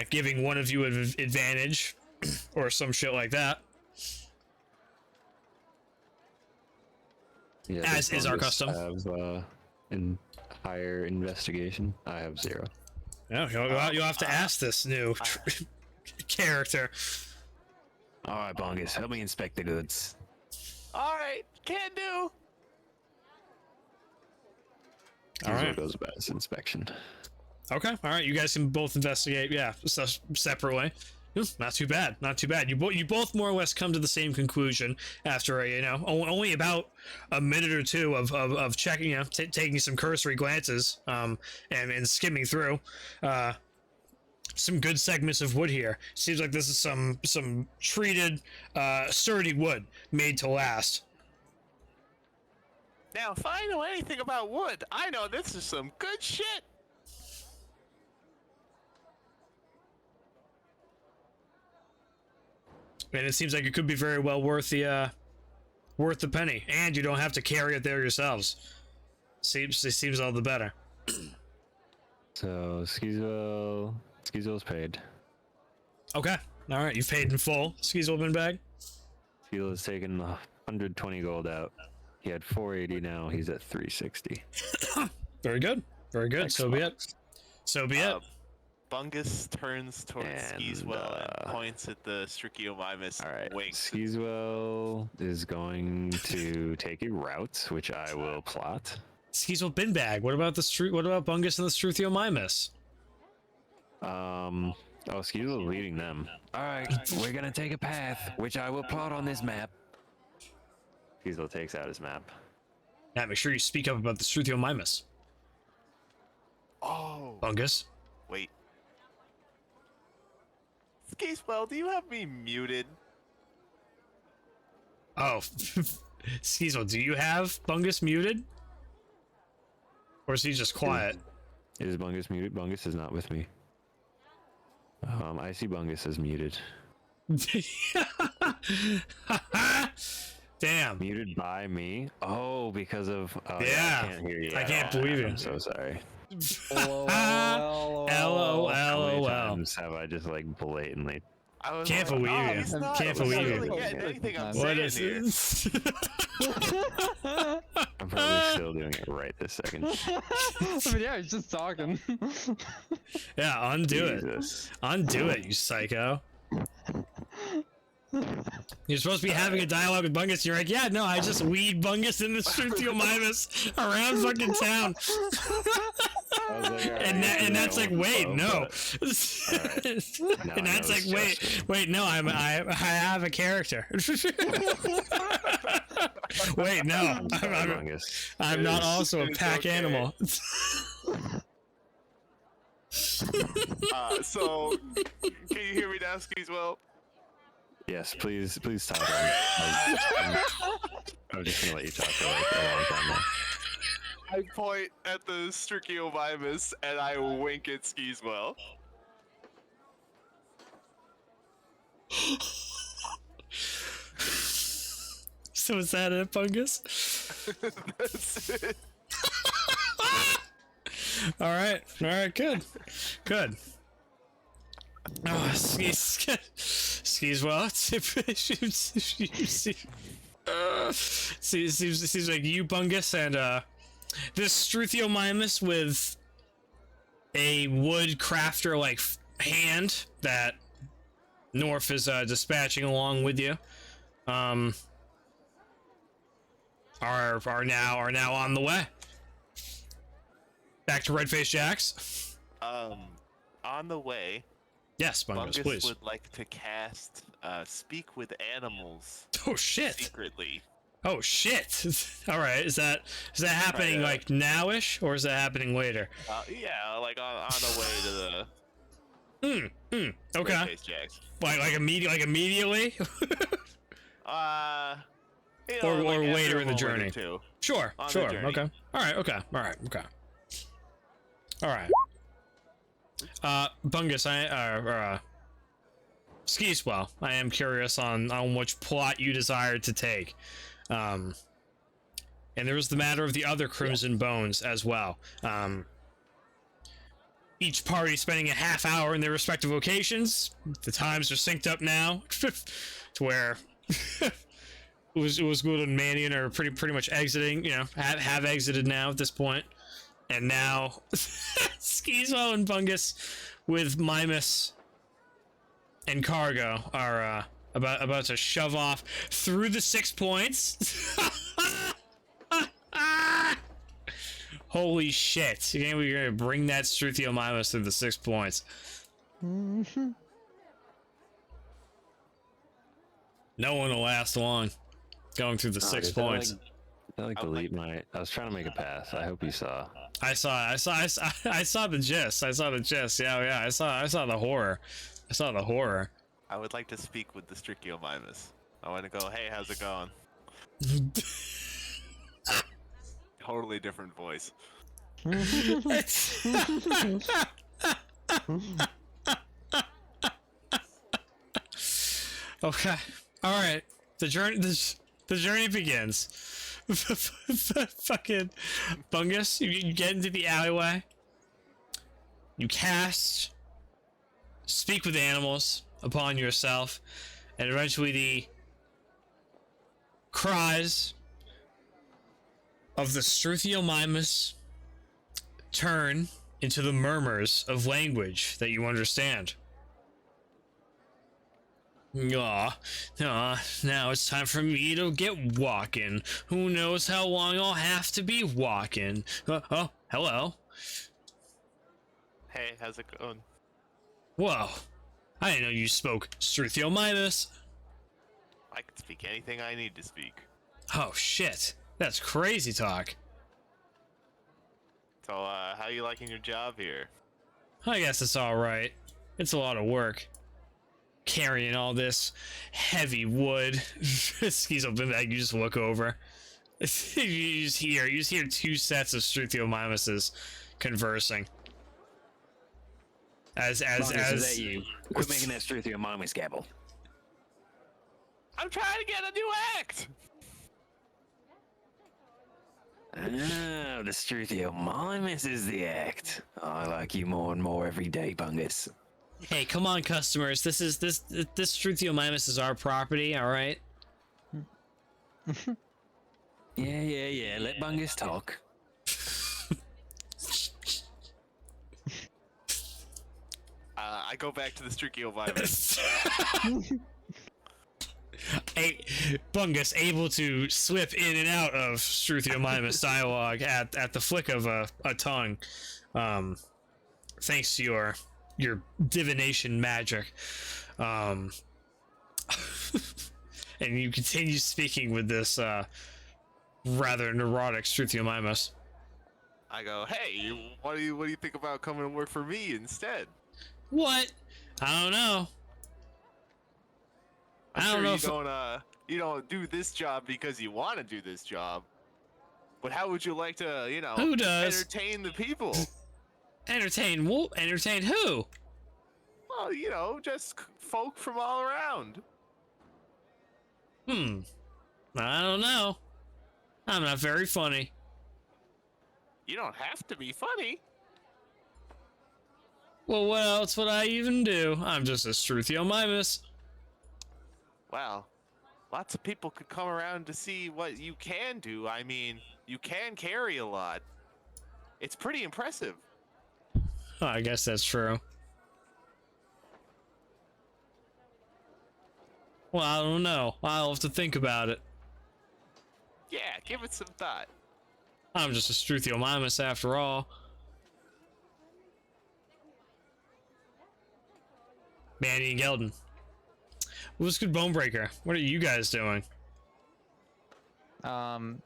giving one of you an advantage or some shit like that. Yeah, As does is our Bungus custom. Have higher investigation. I have 0. No, you'll have to ask this new character. All right, Bungus, help me inspect the goods. All right, can do. All right. Skeezewell goes about his inspection. Okay, all right. You guys can both investigate, separately. Not too bad, not too bad. You both more or less come to the same conclusion after only about a minute or two of checking, taking some cursory glances, and skimming through, some good segments of wood here. Seems like this is some treated, sturdy wood made to last. Now, if I know anything about wood, I know this is some good shit. And it seems like it could be very well worth the penny, and you don't have to carry it there yourselves. Seems all the better. So Skeezewell's paid. Okay, all right, you've paid in full. Skeezewell Binbag. Skeezewell has taken 120 gold out. He had 480 now. He's at 360. Very good, very good. So be it. So be it. Bungus turns towards And, Skeezewell and points at the Struthiomimus. All right. Winks. Skeezewell is going to take a route, which I will plot. Skeezewell Binbag. What about What about Bungus and the Struthiomimus? Skeezewell's leading them. All right, we're gonna take a path, which I will plot on this map. Skeezewell takes out his map. Now make sure you speak up about the Struthiomimus. Oh, Bungus. wait. Skeezewell, do you have me muted? Oh, Skeezewell, do you have Bungus muted? Or is he just quiet? Is Bungus muted? Bungus is not with me. I see Bungus as muted. Damn. Muted by me? Oh, because of... Yeah. I can't hear you. I at can't all. believe it. I'm so sorry. LOL. How many times have I just blatantly... I was Can't like, believe oh, you. he's not Can't really believe you. getting anything I'm What saying is here. this? I'm probably still doing it right this second. Yeah, he's just talking. Yeah, undo it. Jesus. Undo it, you psycho. You're supposed to be having a dialogue with Bungus. You're like, yeah, no, I just lead Bungus in the Struthiomimus around fucking town. I was like, all right, And that's like, wait, no. Now And I that's know like, it's wait, no, I have a character. Wait, no, Bungus. I'm not also a It's pack okay. animal. So, can you hear me now, Skeezewell? Yes, please talk. I'm just gonna let you talk for a long time now. I point at the Struthiomimus and I wink at Skeezewell. So is that it, Bungus? That's it. All right, good. Oh, Skeezewell. Seems like you, Bungus, and this Struthiomimus with a wood crafter hand that Norf is dispatching along with you are now on the way. Back to Redface Jax. On the way, Yes, Bungus, please. would like to cast Speak with Animals Oh shit! secretly. Oh shit! All right, is that happening like nowish, or is that happening later? Yeah, like on the way to the Okay. Redface Jax. Like immediately? You Or know, like after later a in the moment or journey. two. Sure, On the sure. journey. Okay. All right. Okay. Bungus, Skeezewell, I am curious on which plot you desired to take. And there was the matter of the other Crimson Bones as well. Each party spending a half hour in their respective locations. The times are synced up now to where Ulzgud and Mandion are pretty much exiting. You know, have exited now at this point. And now Skeezewell and Bungus with Mimus and Cargo are about to shove off through the 6 points. Holy shit. We're gonna bring that Struthio Mimus through the 6 points. No one will last long going through the 6 points. I delete my. I was trying to make a pass. I hope you saw. I saw the gist. Yeah. I saw the horror. I would like to speak with the Striciomimus. I want to go, hey, how's it going? Totally different voice. Okay. All right. The journey begins. Fucking Bungus, you get into the alleyway. You cast Speak with Animals upon yourself, and eventually the cries of the Struthiomimus turn into the murmurs of language that you understand. Now it's time for me to get walking. Who knows how long I'll have to be walking? Hello. Hey, how's it going? Whoa. I didn't know you spoke Struthiomimus. I can speak anything I need to speak. Oh shit. That's crazy talk. So, how you liking your job here? I guess it's alright. It's a lot of work. Carrying all this heavy wood. Skeezewell, Binbag, you just look over. you just hear 2 sets of Struthiomimuses conversing. As Is that you? Quit making that Struthiomimus gabble. I'm trying to get a new act! Oh, the Struthiomimus is the act. Oh, I like you more and more every day, Bungus. Hey, come on, customers. This Struthiomimus is our property, all right? Yeah. Let Bungus talk. I go back to the Striciomimus. Bungus able to slip in and out of Struthiomimus dialogue at the flick of a tongue, thanks to your divination magic, and you continue speaking with this rather neurotic Struthiomimus. I go, hey, what do you think about coming to work for me instead? What? I don't know. I don't know. You don't do this job because you want to do this job. But how would you like to, Who does? entertain the people? Entertain who? Entertain who? Well, just folk from all around. I don't know. I'm not very funny. You don't have to be funny. Well, what else would I even do? I'm just a Struthiomimus. Well, lots of people could come around to see what you can do. I mean, you can carry a lot. It's pretty impressive. Oh, I guess that's true. Well, I don't know. I'll have to think about it. Yeah, give it some thought. I'm just a Struthiomimus after all. Mandion and Gelden. Ulzgud Bonebreaker. What are you guys doing? Manny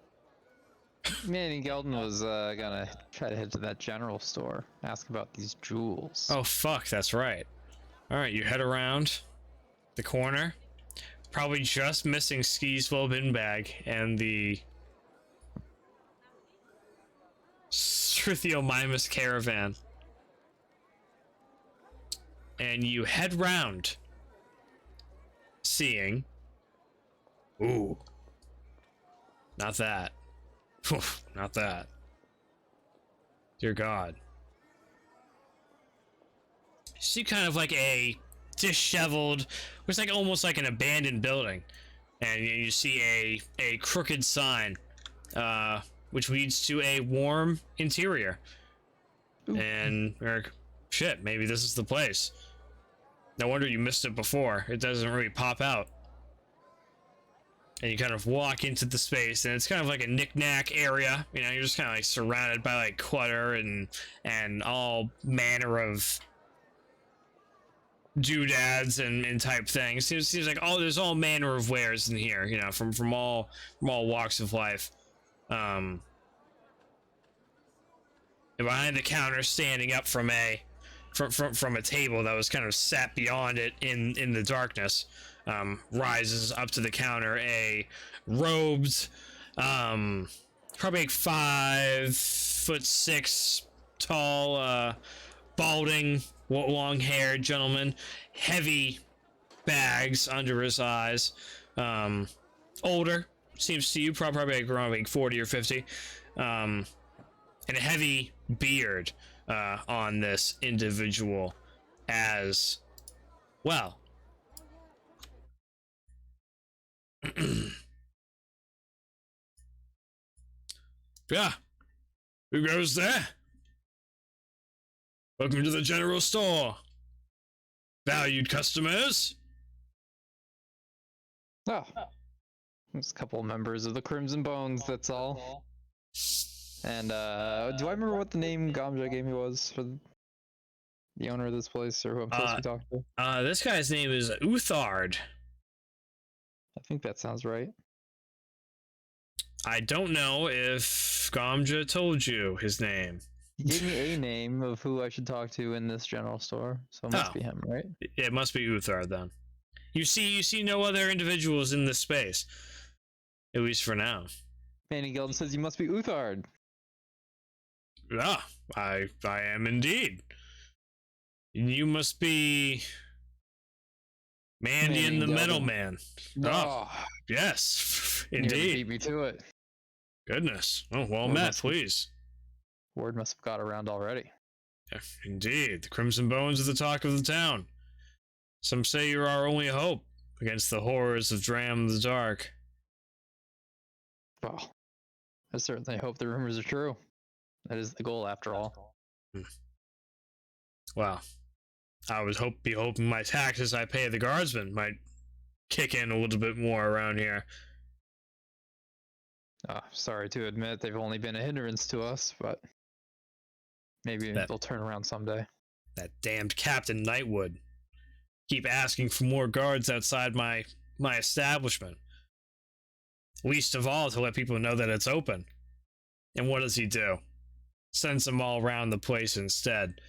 Gelden was gonna try to head to that general store, ask about these jewels. Oh, fuck, that's right. Alright, you head around the corner. Probably just missing Skeezewell Binbag and the Struthiomimus caravan. And you head round, seeing... Ooh. Not that. Not that. Dear God. You see kind of like a disheveled, it's like almost like an abandoned building. And you see a crooked sign, which leads to a warm interior. Ooh. And, shit, maybe this is the place. No wonder you missed it before. It doesn't really pop out. And you kind of walk into the space, and it's kind of like a knick-knack area. You know, you're just kind of like surrounded by like clutter and all manner of doodads and type things. It seems like there's all manner of wares in here. You know, from all walks of life. And behind the counter, standing up from a table that was kind of sat beyond it in the darkness. Rises up to the counter a robed, probably like 5'6" tall, balding, long-haired gentleman, heavy bags under his eyes, older, seems to you, probably like around like 40 or 50, and a heavy beard on this individual as well. Yeah, who goes there? Welcome to the general store, valued customers. Oh, there's a couple of members of the Crimson Bones, that's all. And do I remember what the name Gamja gave me was for the owner of this place, or who I'm supposed to be talking to? This guy's name is Uthard. I think that sounds right. I don't know if Gamja told you his name. He gave me a name of who I should talk to in this general store, so it must be him, right? It must be Uthard then. You see no other individuals in this space, at least for now. Manny Gelden says you must be Uthard. Ah, I am indeed. You must be Mandion the Metal Man. Oh, yes, indeed. Beat me to it. Goodness. Oh, well met, please. Word must have got around already. Yeah, indeed, the Crimson Bones are the talk of the town. Some say you're our only hope against the horrors of Dram the Dark. Well, I certainly hope the rumors are true. That is the goal, after all. Well, I would be hoping my taxes I pay the guardsmen might kick in a little bit more around here. Sorry to admit they've only been a hindrance to us, but maybe they'll turn around someday. That damned Captain Nightwood. Keep asking for more guards outside my establishment. Least of all to let people know that it's open. And what does he do? Sends them all around the place instead.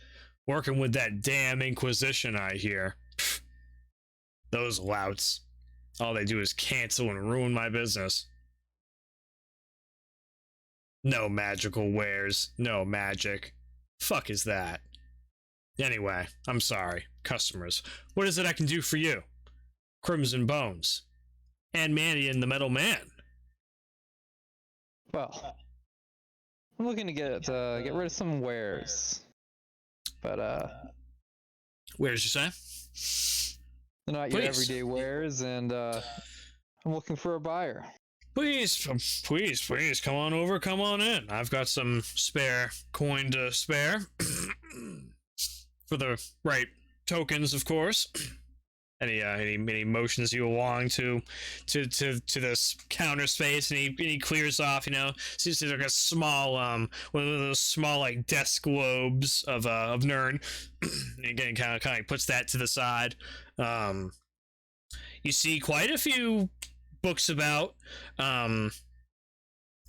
Working with that damn Inquisition, I hear. Pfft. Those louts. All they do is cancel and ruin my business. No magical wares. No magic. Fuck is that? Anyway, I'm sorry. Customers. What is it I can do for you? Crimson Bones. And Mandion the Metal Man. Well, I'm looking to get rid of some wares. But, wares, you say? They're not your everyday wares, and, I'm looking for a buyer. Please, come on over, come on in. I've got some spare coin to spare. For the right tokens, of course. Any motions you along to this counter space, and he clears off. Seems like a small one of those small like desk globes of Nirn. And again, kind of puts that to the side. You see quite a few books about kind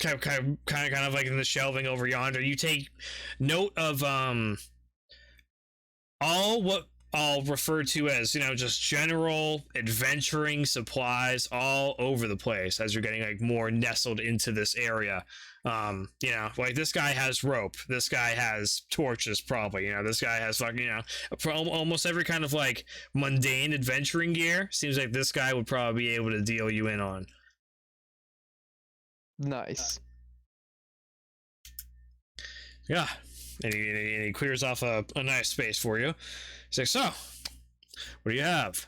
of like in the shelving over yonder. You take note of all what I'll refer to as, just general adventuring supplies all over the place as you're getting like more nestled into this area. Like this guy has rope, this guy has torches, probably, this guy has fucking, almost every kind of like mundane adventuring gear. Seems like this guy would probably be able to deal you in on. Nice. Yeah. And he clears off a nice space for you. He's like, so, what do you have?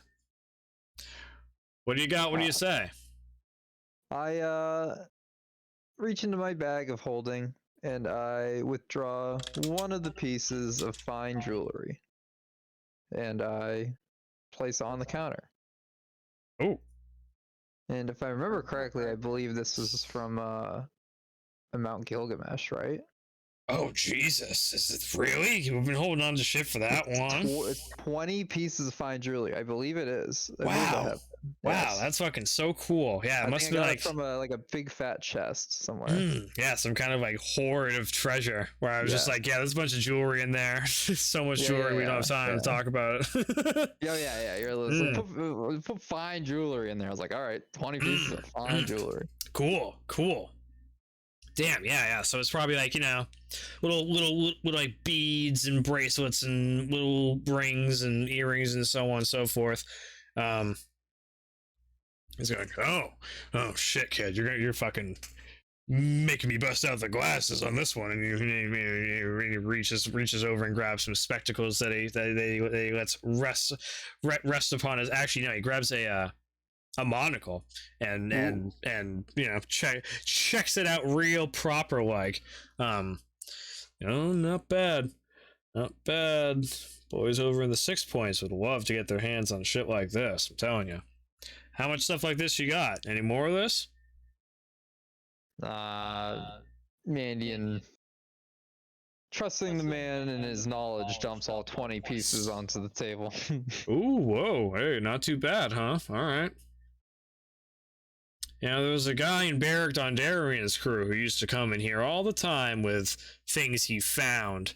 What do you got? What do you say? I reach into my bag of holding and I withdraw one of the pieces of fine jewelry. And I place it on the counter. Oh. And if I remember correctly, I believe this was from Mount Gilgamesh, right? Oh, Jesus. Is it really? You've been holding on to shit for that long? It's 20 pieces of fine jewelry. I believe it is. Wow. Wow, that's fucking so cool. Yeah, it must have been like from a big fat chest somewhere. Yeah, some kind of like hoard of treasure where I was just like, there's a bunch of jewelry in there. So much jewelry, we don't have time to talk about it. Yeah. You're like, put fine jewelry in there. I was like, all right, 20 pieces of fine jewelry. Cool. Damn, yeah. So it's probably like, little like beads and bracelets and little rings and earrings and so on and so forth. He's going, oh shit, kid, you're fucking making me bust out the glasses on this one. And he reaches over and grabs some spectacles that he lets rest upon his. Actually, no, he grabs a monocle and checks it out real proper like. Not bad. Boys over in the 6 points would love to get their hands on shit like this, I'm telling you. How much stuff like this you got? Any more of this? Mandion, trusting the man and his knowledge, dumps all 20 pieces onto the table. Ooh, whoa, hey, not too bad, huh? All right. There was a guy in Beric Dondarrian's crew who used to come in here all the time with things he found.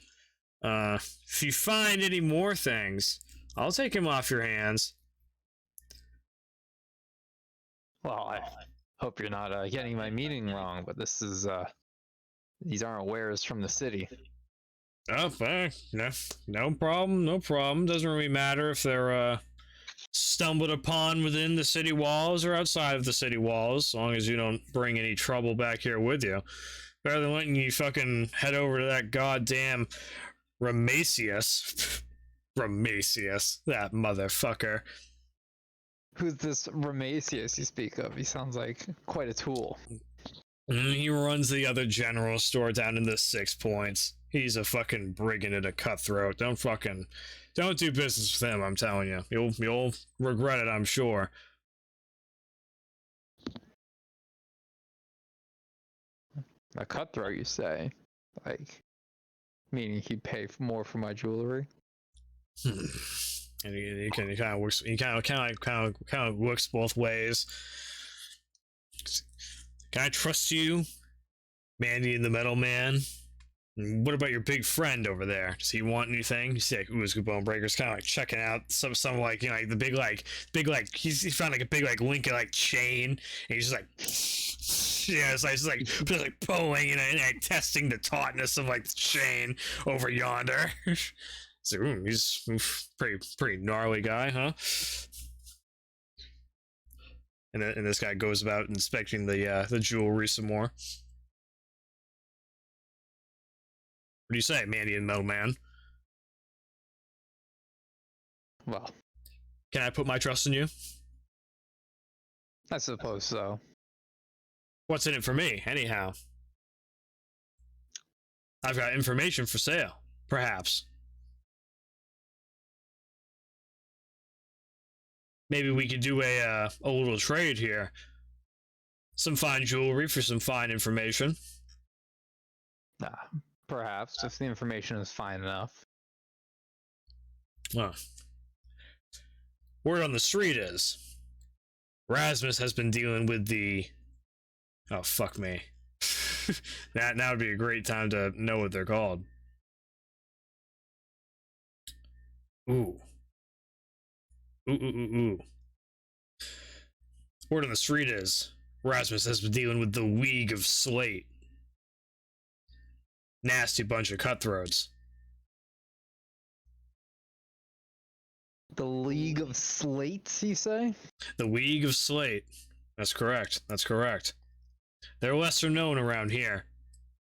If you find any more things, I'll take him off your hands. Well, I hope you're not getting my meaning wrong, but this is, these aren't wares from the city. Oh, no problem. Doesn't really matter if they're, stumbled upon within the city walls or outside of the city walls, as long as you don't bring any trouble back here with you. Better than letting you fucking head over to that goddamn Ramasius. Ramasius, that motherfucker. Who's this Ramasius you speak of? He sounds like quite a tool. He runs the other general store down in the 6 points. He's a fucking brigand and a cutthroat. Don't do business with him, I'm telling you. You'll regret it, I'm sure. A cutthroat, you say? Like, meaning he'd pay more for my jewelry? And he kind of looks both ways. Can I trust you, Mandion the Metal Man? And what about your big friend over there? Does he want anything? You see, like, Ulzgud Bonebreaker's kind of like checking out some like, like the big like he found like a big like Lincoln like chain, and he's just like, it's like pulling and like testing the tautness of like the chain over yonder. So he's pretty gnarly guy, huh? And this guy goes about inspecting the jewelry some more. What do you say, Mandion Metal Man? Well, can I put my trust in you? I suppose so. What's in it for me, anyhow? I've got information for sale, perhaps. maybe we could do a little trade here. Some fine jewelry for some fine information. Perhaps, if the information is fine enough. Well, word on the street is Rasmus has been dealing with the... Oh, fuck me. That would be a great time to know what they're called. Ooh. Ooh. Word on the street is Rasmus has been dealing with the League of Slate. Nasty bunch of cutthroats. The League of Slates, you say? The League of Slate. That's correct. That's correct. They're lesser known around here.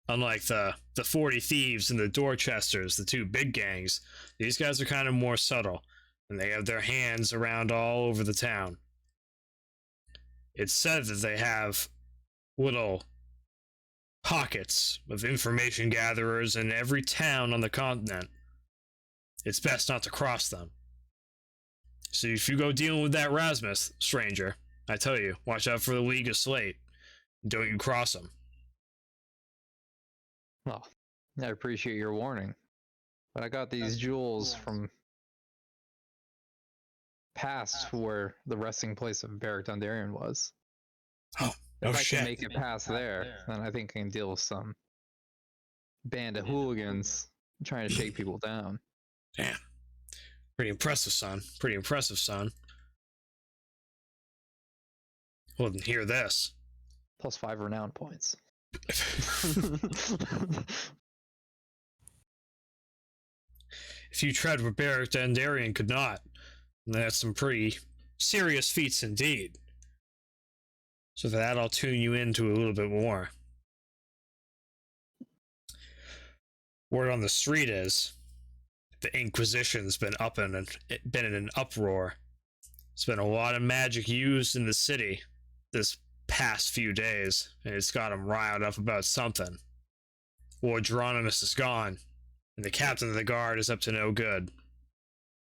Unlike the 40 Thieves and the Dorchesters, the two big gangs, these guys are kind of more subtle, and they have their hands around all over the town. It's said that they have little pockets of information gatherers in every town on the continent. It's best not to cross them. So if you go dealing with that Rasmus, stranger, I tell you, watch out for the League of Slate. Don't you cross them. Well, I appreciate your warning. But I got these jewels from past where the resting place of Beric Dondarrion was. Oh, If I shit. can make it past there, then I think I can deal with some band of hooligans trying to shake people down. Damn. Pretty impressive, son. Pretty impressive, son. Well, then hear this. Plus 5 renown points. If you tread where Beric Dondarrion could not, then that's some pretty serious feats indeed. So for that, I'll tune you into a little bit more. Word on the street is the Inquisition's been in an uproar. There's been a lot of magic used in the city this past few days, and it's got them riled up about something. Lord Geronimus is gone, and the captain of the guard is up to no good.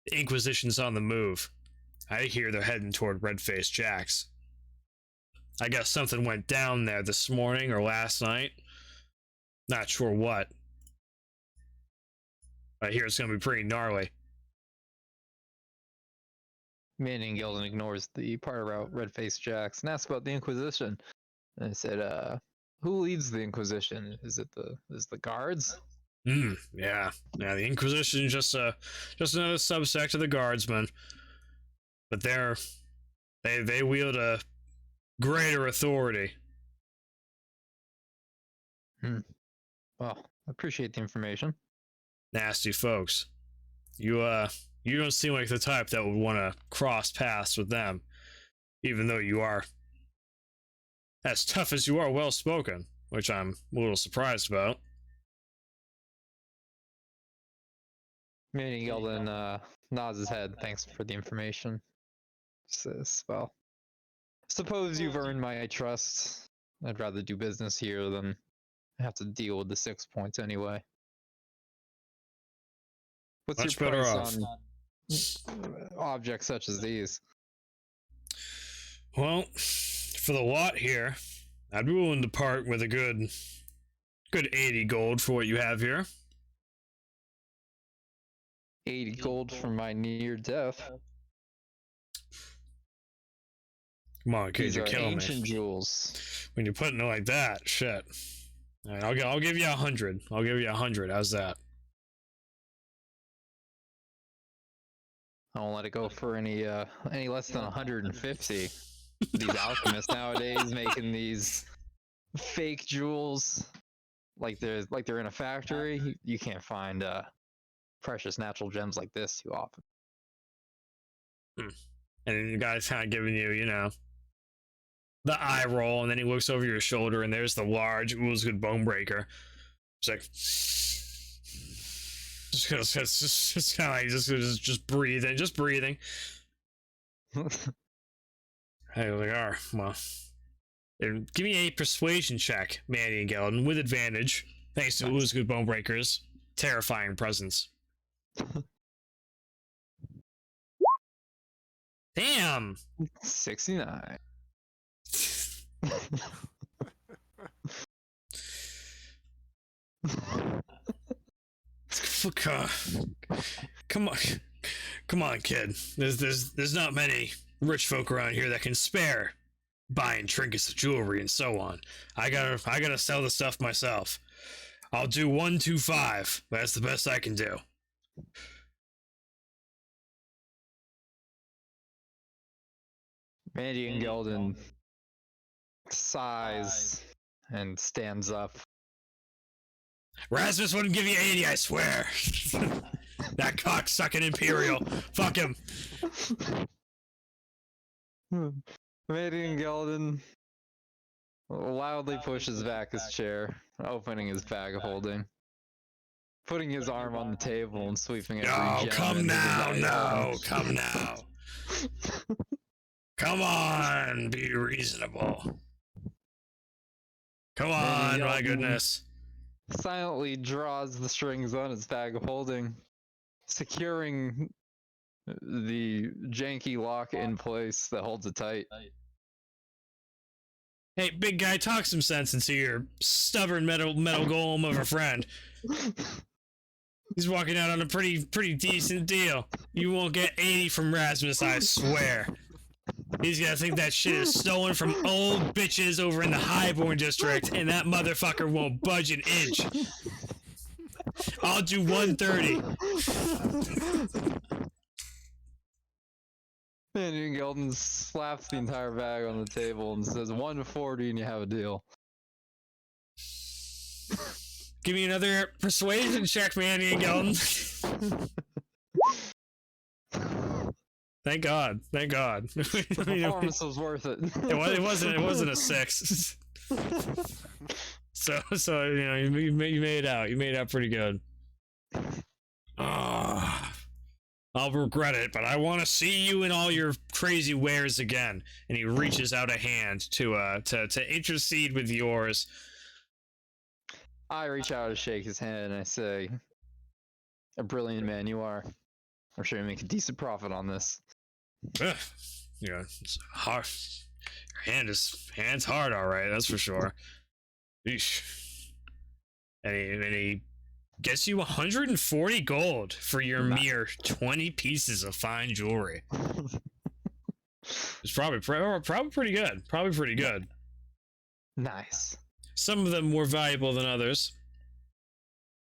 The Inquisition's on the move. I hear they're heading toward Red-Faced Jack's. I guess something went down there this morning or last night. Not sure what. I hear it's gonna be pretty gnarly. Mandion Gelden ignores the part about Red-Faced Jacks and asks about the Inquisition. And I said, who leads the Inquisition? Is the guards? Yeah. The Inquisition is just another subsect of the Guardsmen. But they wield a greater authority. Well, I appreciate the information. Nasty folks. You don't seem like the type that would want to cross paths with them, even though you are as tough as you are well spoken, which I'm a little surprised about. Mandion Gelden nods his head. Thanks for the information. Says, well, suppose you've earned my trust. I'd rather do business here than have to deal with the 6 points anyway. What's Much your better price off. on objects such as these? Well, for the lot here, I'd be willing to part with a good 80 gold for what you have here. 80 gold for my near death. Come on, kid, These you're are killing ancient me. jewels. When you're putting it like that, shit. All right, I'll give you 100. I'll give you 100. How's that? I won't let it go for any less than 150. These alchemists nowadays making these fake jewels like they're in a factory. You can't find precious natural gems like this too often. And then the guy's kind of giving you, the eye roll, and then he looks over your shoulder, and there's the large Ulzgud Bonebreaker. It's like, just kind of like just breathing. Hey, they are. Well, give me a persuasion check, Mandion Gelden, with advantage, thanks to Ulzgud Bonebreaker's terrifying presence. Damn. 69. Come on, come on, kid. There's not many rich folk around here that can spare buying trinkets of jewelry and so on. I gotta sell the stuff myself. I'll do 125. That's the best I can do. Mandion Gelden sighs and stands up. Rasmus wouldn't give you 80, I swear. That cocksucking Imperial. Fuck him. Mandion Gelden loudly pushes back his chair, opening his bag of holding, putting his arm on the table and sweeping every No, gem come into now, his no, items. come now. Come on, be reasonable. Come on, my goodness. Silently draws the strings on his bag of holding, securing the janky lock in place that holds it tight. Hey, big guy, talk some sense into your stubborn metal golem of a friend. He's walking out on a pretty decent deal. You won't get 80 from Rasmus, I swear. He's gonna think that shit is stolen from old bitches over in the Highborn district, and that motherfucker won't budge an inch. I'll do 130. Mandion Gelden slaps the entire bag on the table and says 140 and you have a deal. Give me another persuasion check, Mandion Gelden. Thank God. Thank God. The performance was worth it. It wasn't a 6. So you know you made it out. You made it out pretty good. I'll regret it, but I want to see you in all your crazy wares again. And he reaches out a hand to intercede with yours. I reach out to shake his hand and I say, "A brilliant man you are. I'm sure you make a decent profit on this." Ugh, you know, it's hard. Your hand's hard, all right. That's for sure. Eesh. And he gets you 140 gold for your mere 20 pieces of fine jewelry. It's probably pretty good. Probably pretty good. Nice. Some of them more valuable than others.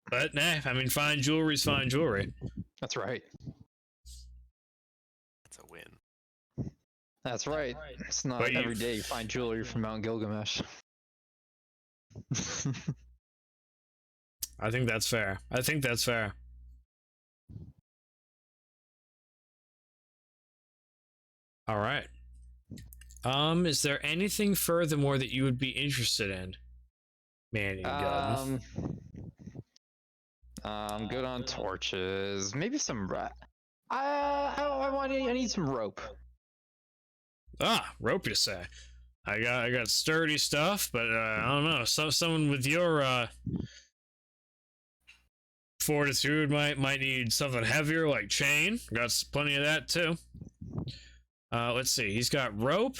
But nah, I mean, fine jewelry's fine jewelry. That's right. That's a win. That's right. It's not But every day you find jewelry from Mount Gilgamesh. I think that's fair. All right. Is there anything furthermore that you would be interested in, Manny? I'm good on torches. Maybe some I need some rope. Rope, you say? I got sturdy stuff, but I don't know. Someone with your fortitude might need something heavier, like chain. Got plenty of that too. Let's see. He's got rope,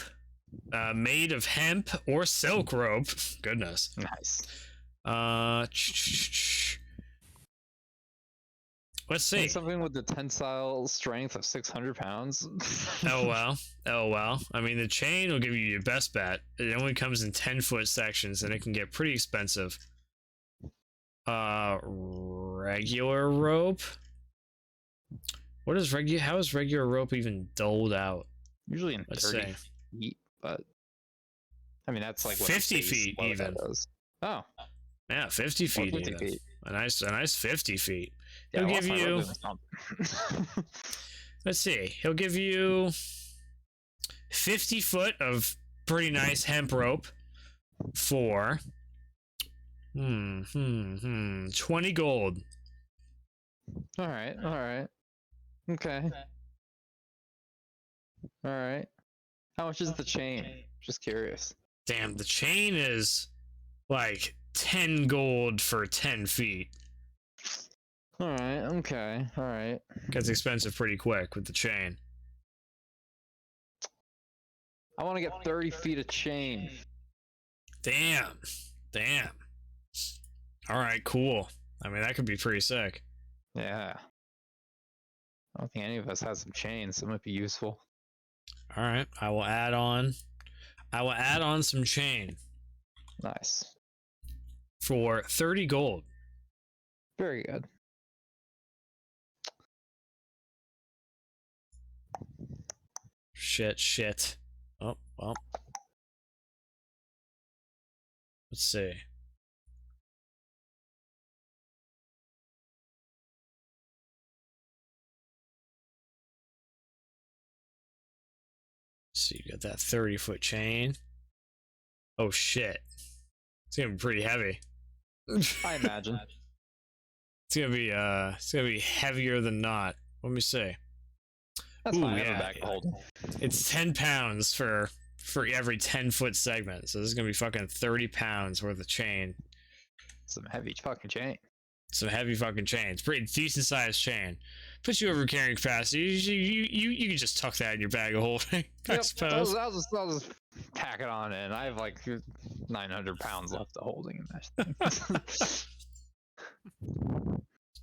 made of hemp or silk rope. Goodness. Nice. Let's see. Something with the tensile strength of 600 pounds. Oh well. I mean, the chain will give you your best bet. It only comes in 10-foot sections, and it can get pretty expensive. Regular rope. What is regular? How is regular rope even doled out? Usually in Let's 30 see. feet, but I mean that's like what 50 feet even. Oh, Yeah, 50 feet 50 even. feet. A nice 50 feet. Yeah, He'll I give lost my you. rope in this pump. Let's see. He'll give you 50 foot of pretty nice hemp rope for 20 gold. All right. Okay. All right. How much is the chain? Just curious. Damn, the chain is like 10 gold for 10 feet. All right. Okay. All right. Gets expensive pretty quick with the chain. I want to get 30 feet of chain. Damn. All right, cool. I mean, that could be pretty sick. Yeah. I don't think any of us has some chains, so it might be useful. All right, I will add on some chain Nice. for 30 gold. Very good. Shit. Oh, well. Let's see. So you got that 30-foot chain. Oh shit. It's gonna be pretty heavy. I imagine. It's gonna be heavier than not. Let me see. That's Ooh, fine. I have yeah. a bag of holding. It's 10 pounds for every 10-foot segment. So this is gonna be fucking 30 pounds worth of chain. Some heavy fucking chain. Some heavy fucking chain. It's pretty decent sized chain. Puts you over carrying capacity. You can just tuck that in your bag of holding, I suppose. I'll just pack it on in. I have like 900 pounds left of holding in that thing.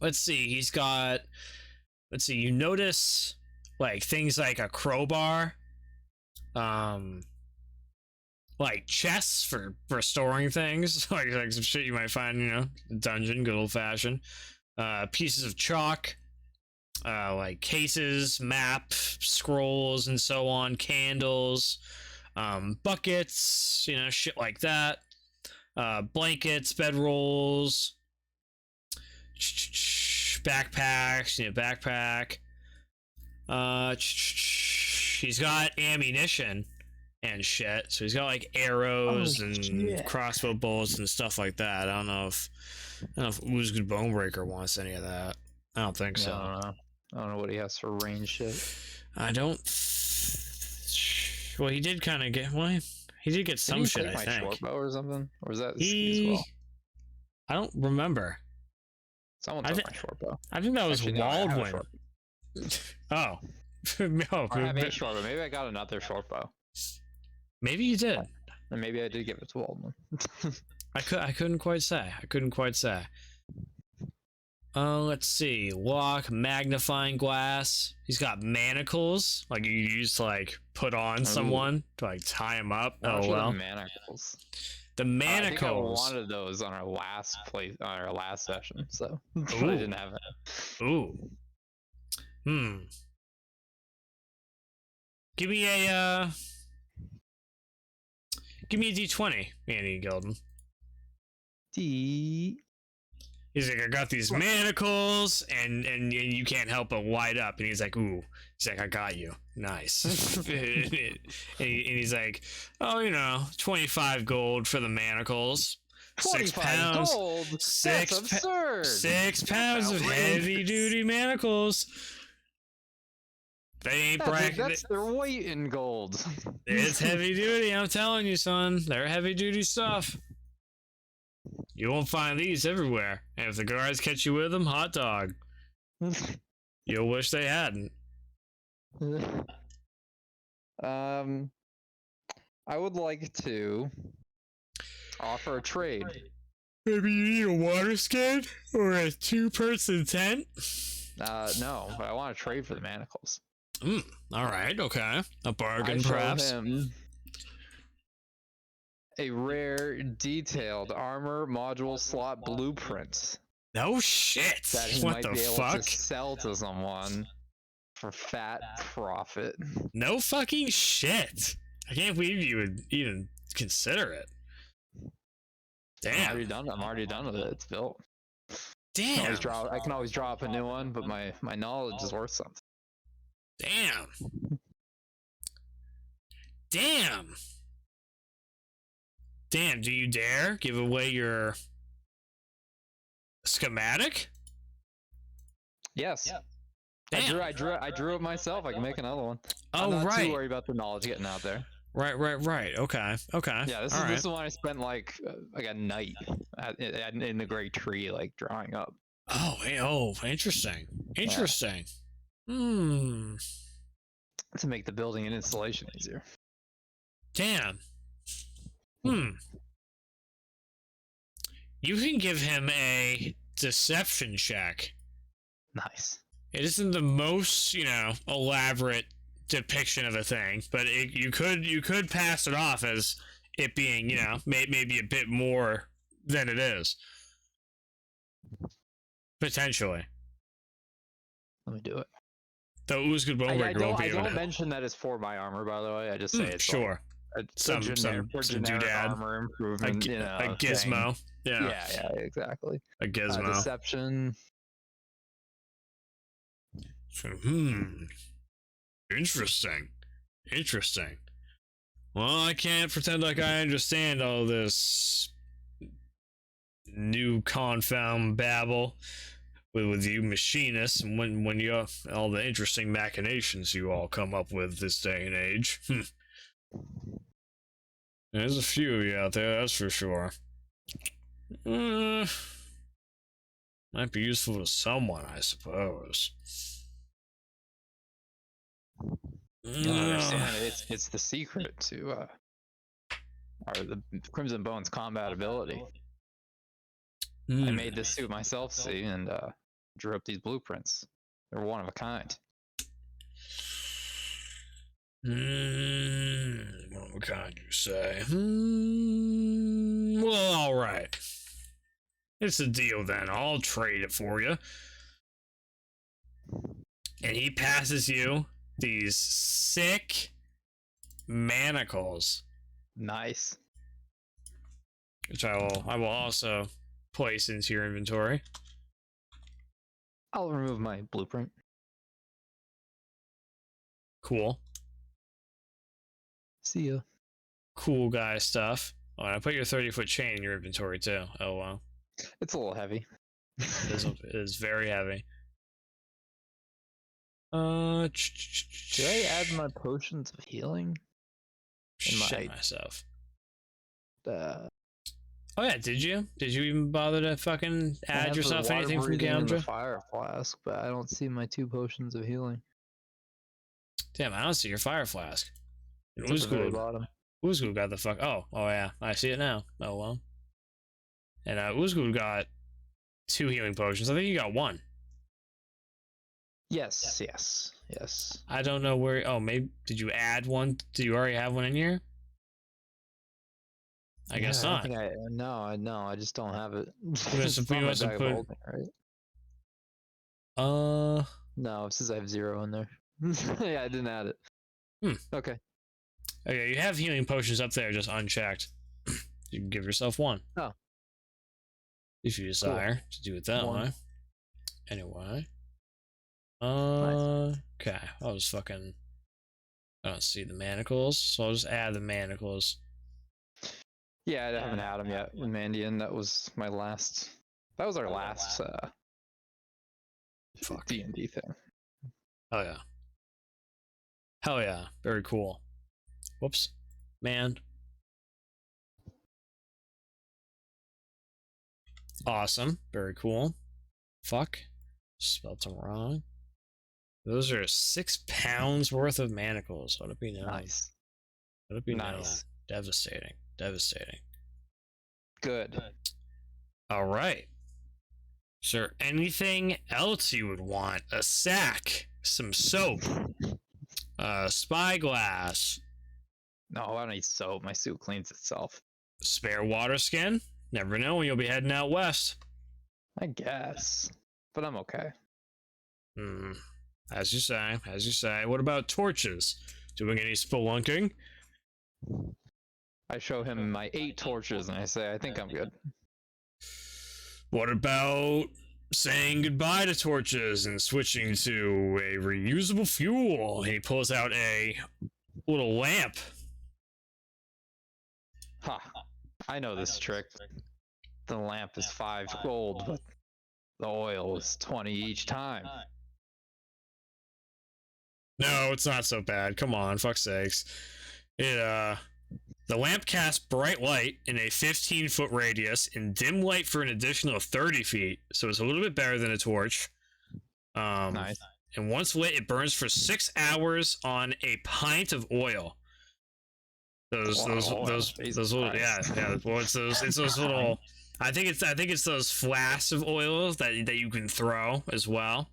Let's see. He's got. Let's see. You notice like things like a crowbar, like chests for storing things, like some shit you might find, dungeon, good old fashioned. Pieces of chalk, like cases, map, scrolls, and so on. Candles, buckets, shit like that. Blankets, bedrolls, backpacks, backpack. He's got ammunition and shit, so he's got like arrows and crossbow bolts and stuff like that. I don't know if Ulzgud Bonebreaker wants any of that. I don't think so. I don't know what he has for range shit. I don't. Well, he did kind of get. Well, he did get some shit. I think. Short bow or something, or was that Skeezewell? I don't remember. Someone took my short bow. I think that was Waldwin. Oh. No, I have a short bow. Maybe I got another short bow. Maybe you did. And maybe I did give it to Waldman. I couldn't quite say. Let's see. Walk, magnifying glass. He's got manacles, like you use to like put on someone to like tie him up. Oh well. Manacles. The manacles. I think I wanted those on our last session, so but I didn't have it. Ooh. Give me a D20, Andy Gelden. He's like, I got these manacles, and you can't help but light up. And he's like, ooh. He's like, I got you. Nice. and he's like, oh, 25 gold for the manacles. 6 pounds. Gold? That's absurd. 6 pounds of heavy duty manacles. They ain't that's their weight in gold. It's heavy duty, I'm telling you, son. They're heavy duty stuff. You won't find these everywhere. And if the guards catch you with them, hot dog. You'll wish they hadn't. I would like to offer a trade. Maybe you need a water skin or a 2-person tent? No, but I want to trade for the manacles. All right, okay. A bargain, perhaps. Him a rare, detailed armor module slot blueprint. No shit. That he what might the be able fuck? to sell to someone for fat profit. No fucking shit. I can't believe you would even consider it. Damn. I'm already done with it. It's built. Damn. I can always draw up a new one, but my knowledge is worth something. Damn, do you dare give away your schematic? Yes. Yeah. Damn. I drew it myself. I can make another one. Oh, I'm not right. too worried about the knowledge getting out there. Right. Okay. Yeah, this is the one I spent like a night in the great tree, like drawing up. Oh, interesting. To make the building and installation easier. Damn. You can give him a deception check. Nice. It isn't the most, elaborate depiction of a thing, but you could pass it off as it being, maybe a bit more than it is. Potentially. Let me do it. Though Ulzgud Bonebreaker won't be I able don't to. mention that it's for my armor, by the way. I just say it's sure. Like Some generic doodad. armor improvement. A gizmo. Thing. Yeah, exactly. A gizmo. Deception. Interesting. Well, I can't pretend like I understand all this new confound babble with you machinists, and when you all the interesting machinations you all come up with this day and age. There's a few of you out there, that's for sure. Might be useful to someone, I suppose. You don't understand it. It's the secret to the Crimson Bones combat ability. I made this suit myself, see, and drew up these blueprints. They're one of a kind. One of a kind, you say? Well, alright. It's a deal then. I'll trade it for you. And he passes you these sick manacles. Nice. Which I will also place into your inventory. I'll remove my blueprint. Cool. See ya. Cool guy stuff. Oh, and I put your 30-foot chain in your inventory too. Oh wow. It's a little heavy. It is very heavy. Did I add my potions of healing? Shit myself. Oh yeah, did you? Did you even bother to fucking add yourself anything from Gamja? Fire flask, but I don't see my 2 potions of healing. Damn, I don't see your fire flask. It's at the very bottom. Ulzgud got the fuck. Oh yeah, I see it now. Oh well. And Ulzgud got 2 healing potions. I think you got 1. Yes. I don't know where. Oh, maybe did you add 1? Do you already have 1 in here? I guess not. No, I just don't have it. You must have put. Right? No, it says I have 0 in there. Yeah, I didn't add it. Okay. Okay, you have healing potions up there, just unchecked. You can give yourself 1. Oh. If you desire to do it that 1. way. Anyway. Nice. Okay. I don't see the manacles, so I'll just add the manacles. Yeah, I haven't had them yet with Mandion. That was my last. That was our last D&D thing. Oh yeah. Hell yeah. Very cool. Whoops. Man. Awesome. Very cool. Fuck. Spelled them wrong. Those are 6 pounds worth of manacles. Let it be known. Nice. Let it be known. Nice. Devastating. Good. All right. Is there anything else you would want? A sack, some soap, spyglass. No, I don't need soap. My suit cleans itself. Spare water skin? Never know when you'll be heading out west. I guess. But I'm okay. As you say. What about torches? Doing any spelunking? I show him my 8 torches and I say, I think I'm good. What about saying goodbye to torches and switching to a reusable fuel? He pulls out a little lamp. Ha! I know this trick. The lamp is 5 gold, but the oil is 20 each time. No, it's not so bad. Come on, fuck's sakes. The lamp casts bright light in a 15-foot radius and dim light for an additional 30 feet, so it's a little bit better than a torch. Nice. And once lit, it burns for 6 hours on a pint of oil. Those little, yeah. Well, it's those little. I think it's those flasks of oils that you can throw as well.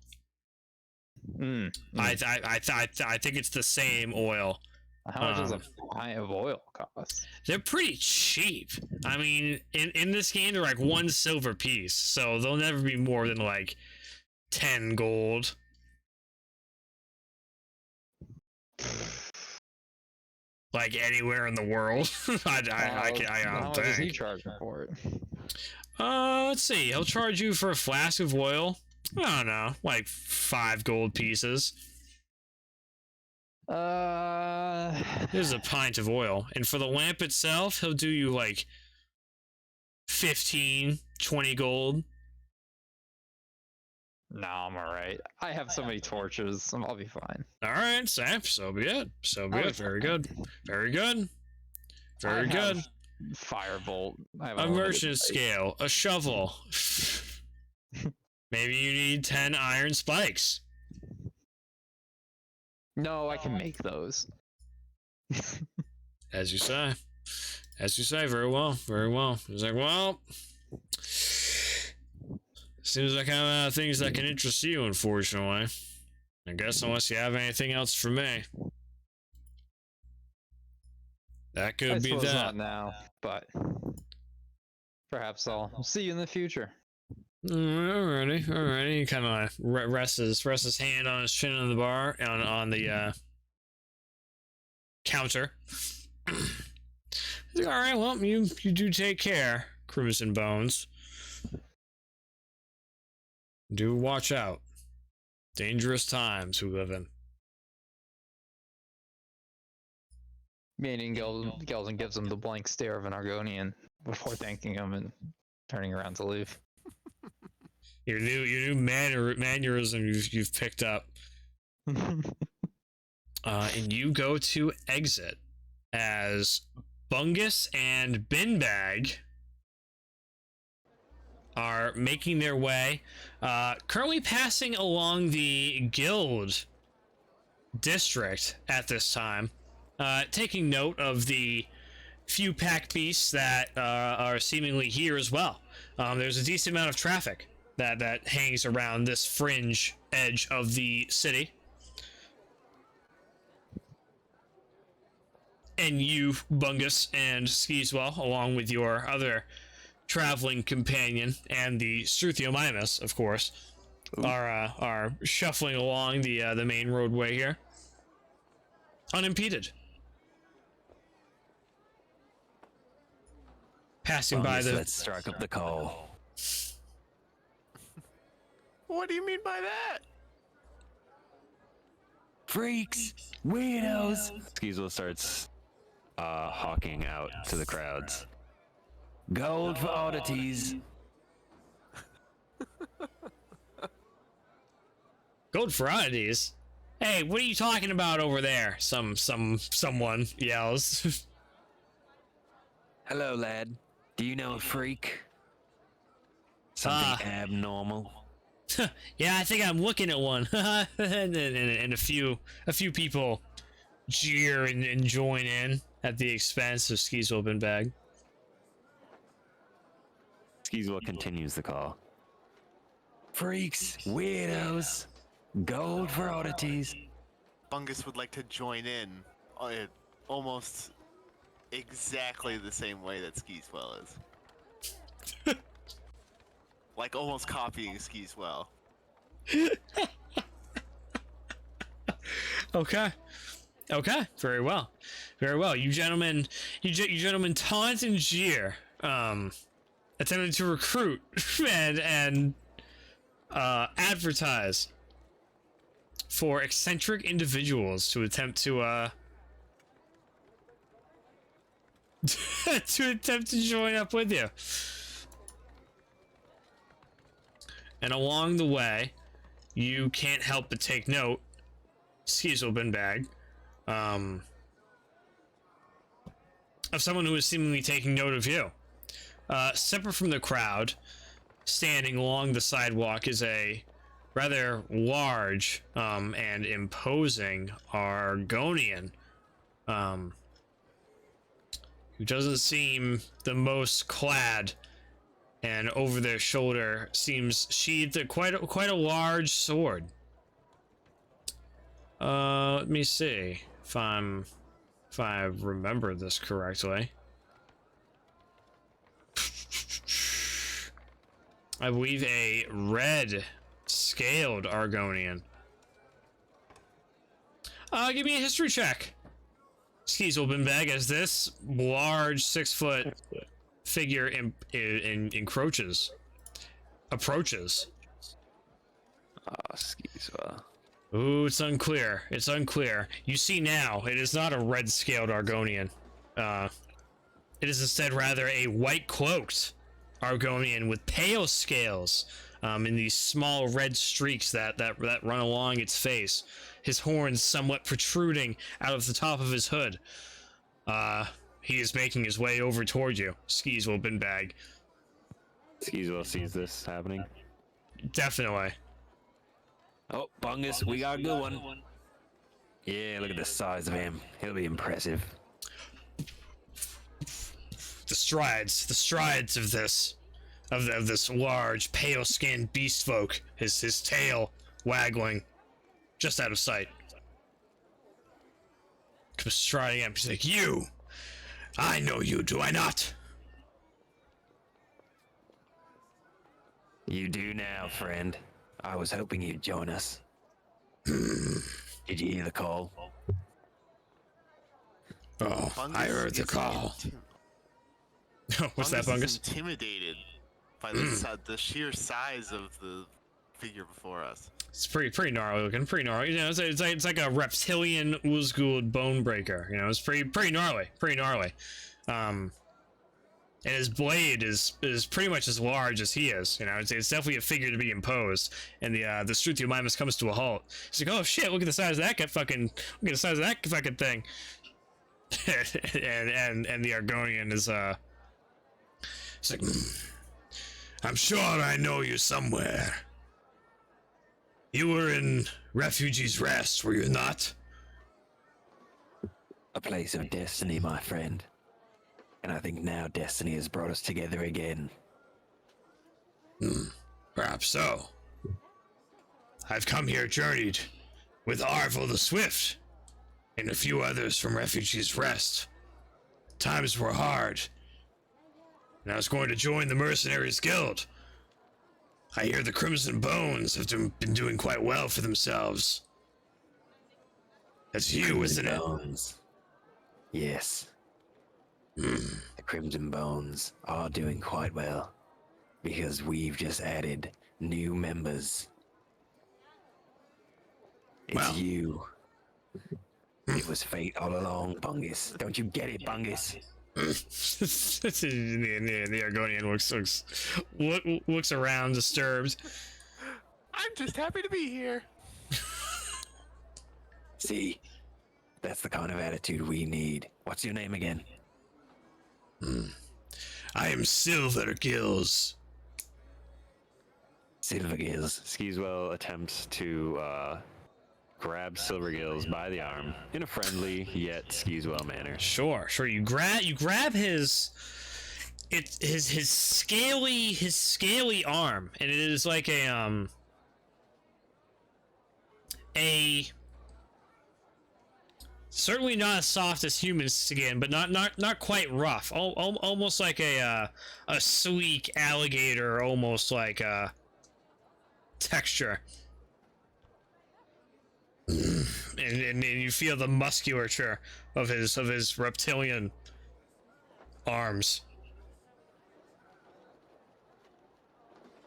I think it's the same oil. How much does a pint of oil cost? They're pretty cheap. I mean, in this game, they're like 1 silver piece, so they'll never be more than like 10 gold. Like anywhere in the world. I How don't much does he think. charge for it? Let's see. He'll charge you for a flask of oil. I don't know, like 5 gold pieces. There's a pint of oil. And for the lamp itself, he'll do you like 15, 20 gold. No, I'm alright. I have so many torches. I'll be fine. Alright, Sap, so be it. So be it. Very good. Very good. Very good. Firebolt. A merchant scale. A shovel. Maybe you need 10 iron spikes. No, I can make those. As you say. As you say, very well. Very well. He's like, well, seems like I'm things that can interest you, unfortunately. I guess unless you have anything else for me. That could be that. Not now, but perhaps I'll see you in the future. Alrighty. He kind of rests his hand on his chin on the bar, on the counter. He's like, alright, well, you do take care, Crimson Bones. Do watch out. Dangerous times we live in. Meaning Gelden gives him the blank stare of an Argonian before thanking him and turning around to leave. Your new mannerism you've picked up. And you go to exit as Bungus and Binbag are making their way, currently passing along the guild district at this time, taking note of the few pack beasts that are seemingly here as well. There's a decent amount of traffic that hangs around this fringe edge of the city. And you, Bungus and Skeezewell, along with your other traveling companion and the Struthiomimus, of course, are shuffling along the main roadway here, unimpeded. Passing by the. Let's strike up the call. What do you mean by that? Freaks, weirdos. Skeezewell starts hawking out to the crowds. Gold for oddities. Gold for oddities? Hey, what are you talking about over there? Someone yells. Hello, lad. Do you know a freak? Something abnormal? Yeah, I think I'm looking at one. and a few people jeer and join in at the expense of Skeezewell Binbag. Skeezewell continues the call. Freaks, weirdos, gold for oddities. Bungus would like to join in almost exactly the same way that Skeezewell is. Like almost copying Skeezewell. Okay. Very well. You gentlemen taunt and jeer, attempting to recruit and advertise for eccentric individuals to attempt to to join up with you. And along the way, you can't help but take note, Skeezewell Binbag, of someone who is seemingly taking note of you. Separate from the crowd, standing along the sidewalk is a rather large and imposing Argonian. who doesn't seem the most clad, and over their shoulder seems sheathed quite a large sword. Let me see if I remember this correctly. I believe a red scaled Argonian. Give me a history check. Skeezewell Binbag, as this large 6-foot figure approaches. Skeezewell. Ooh, it's unclear. It's unclear. You see now, it is not a red scaled Argonian. It is instead rather a white cloaked Argonian with pale scales in these small red streaks that run along its face. His horns somewhat protruding out of the top of his hood. He is making his way over toward you, Skeezewell Binbag. Skeezewell sees this happening. Definitely. Oh, Bungus, we got a good one. Yeah, look at the size of him. He'll be impressive. The strides of this large, pale-skinned beast folk. His tail waggling, just out of sight. Comes striding up. He's like, "You, I know you, do I not?" You do now, friend. I was hoping you'd join us. Did you hear the call? Oh, Bungus I heard the is call. What's that, Is Bungus? intimidated by the sheer size of the figure before us. It's pretty gnarly looking, pretty gnarly. You know, it's like a reptilian Ulzgud bone breaker. You know, it's pretty gnarly, and his blade is pretty much as large as he is. You know, it's definitely a figure to be imposed. And the Struthiomimus comes to a halt. He's like, "Oh shit! Look at the size of that fucking thing." and the Argonian is It's like, I'm sure I know you somewhere. You were in Refugee's Rest, were you not? A place of destiny, my friend. And I think now destiny has brought us together again. Perhaps so. I've come here journeyed with Arvel the Swift and a few others from Refugee's Rest. Times were hard, and I was going to join the Mercenaries Guild. I hear the Crimson Bones have been doing quite well for themselves. That's you, isn't it? Bones. Yes. The Crimson Bones are doing quite well because we've just added new members. It's Well. you. It was fate all along, Bungus. Don't you get it, Bungus? the Argonian looks around, disturbed. I'm just happy to be here. See, that's the kind of attitude we need. What's your name again? I am Silver Gills. Silvergills. Skeezewell attempts to grab Silvergills by the arm in a friendly yet Skeezewell manner. Sure. You grab his scaly arm, and it is like a certainly not as soft as human skin, but not quite rough. Almost like a sleek alligator, almost like texture. And you feel the musculature of his reptilian arms.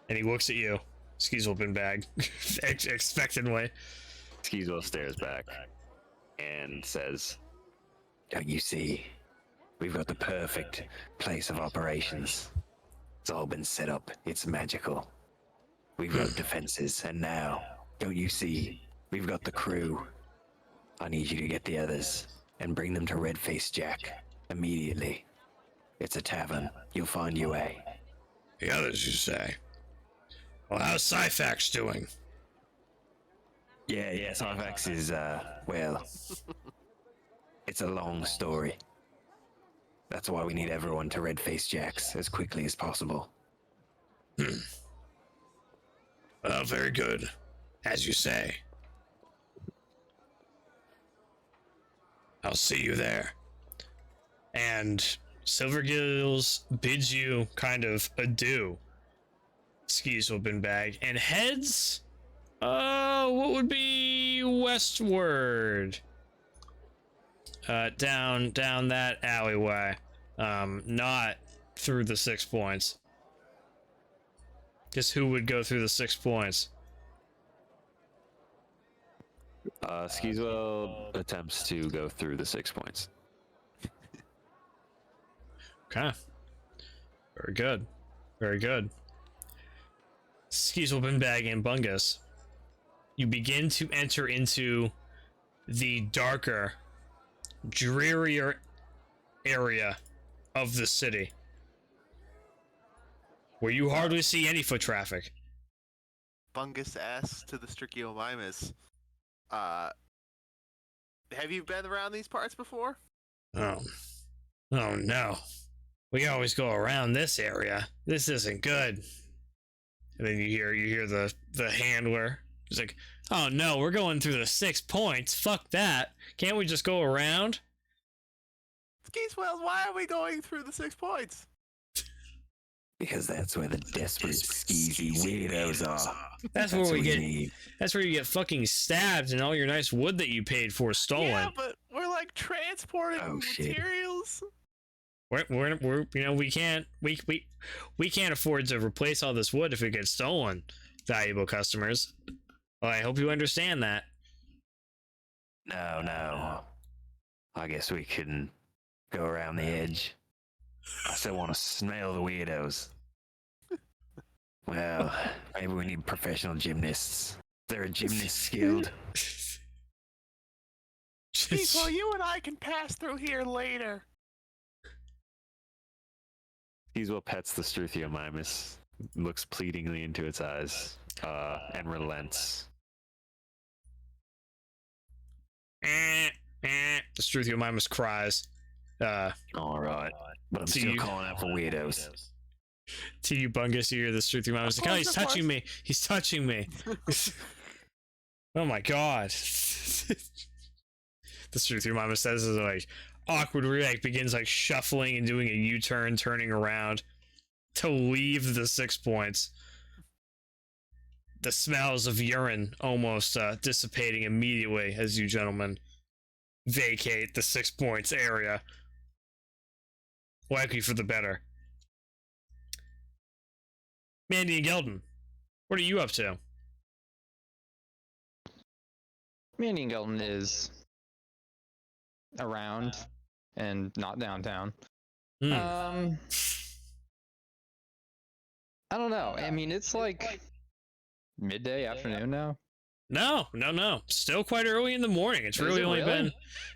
And he looks at you, Skeezewell Binbag, expectantly. Skeezewell stares back and says, "Don't you see? We've got the perfect place of operations. It's all been set up. It's magical. We've got defenses, and now, don't you see? We've got the crew. I need you to get the others and bring them to Redface Jack immediately. It's a tavern. You'll find your way." The others, you say? Well, how's Syphax doing? Yeah, Syphax is, well, it's a long story. That's why we need everyone to red-faced Jacks as quickly as possible. Well, very good. As you say. I'll see you there. And Silvergills bids you kind of adieu, Skeezewell Binbag, and heads, what would be westward? Down that alleyway. Not through the 6 points. Guess who would go through the 6 points? Skeezewell attempts to go through the 6 points. Okay. Very good. Very good. Skeezewell Binbag and Bungus, you begin to enter into the darker, drearier area of the city, where you hardly see any foot traffic. Bungus asks to the Striciomimus, have you been around these parts before? Oh no. We always go around this area. This isn't good. And then you hear the handler. He's like, oh no, we're going through the 6 points. Fuck that. Can't we just go around? Skeezewell, why are we going through the 6 points? Because that's where the desperate, skeezy weirdos are. That's where we get. That's where you get fucking stabbed and all your nice wood that you paid for stolen. Yeah, but we're like transporting materials. We're you know, we can't afford to replace all this wood if it gets stolen, valuable customers. Well, I hope you understand that. No. I guess we can go around the edge. I still want to smell the weirdos. Well, maybe we need professional gymnasts. Is there a gymnast guild? Well, you and I can pass through here later. Skeezewell pets the Struthiomimus, looks pleadingly into its eyes, and relents. The Struthiomimus cries. Alright, but I'm still calling out for weirdos. To you, Bungus, you hear the Struthiomimus like, oh, he's touching me. He's touching me. Oh my god. The Struthiomimus says is like awkwardly like begins like shuffling and doing a U-turn, turning around to leave the 6 points. The smells of urine almost dissipating immediately as you gentlemen vacate the 6 points area. Likely for the better. Mandion and Gelden, what are you up to? Mandion and Gelden is around and not downtown. I don't know. I mean, it's like midday, afternoon now. No. Still quite early in the morning. It's really only been...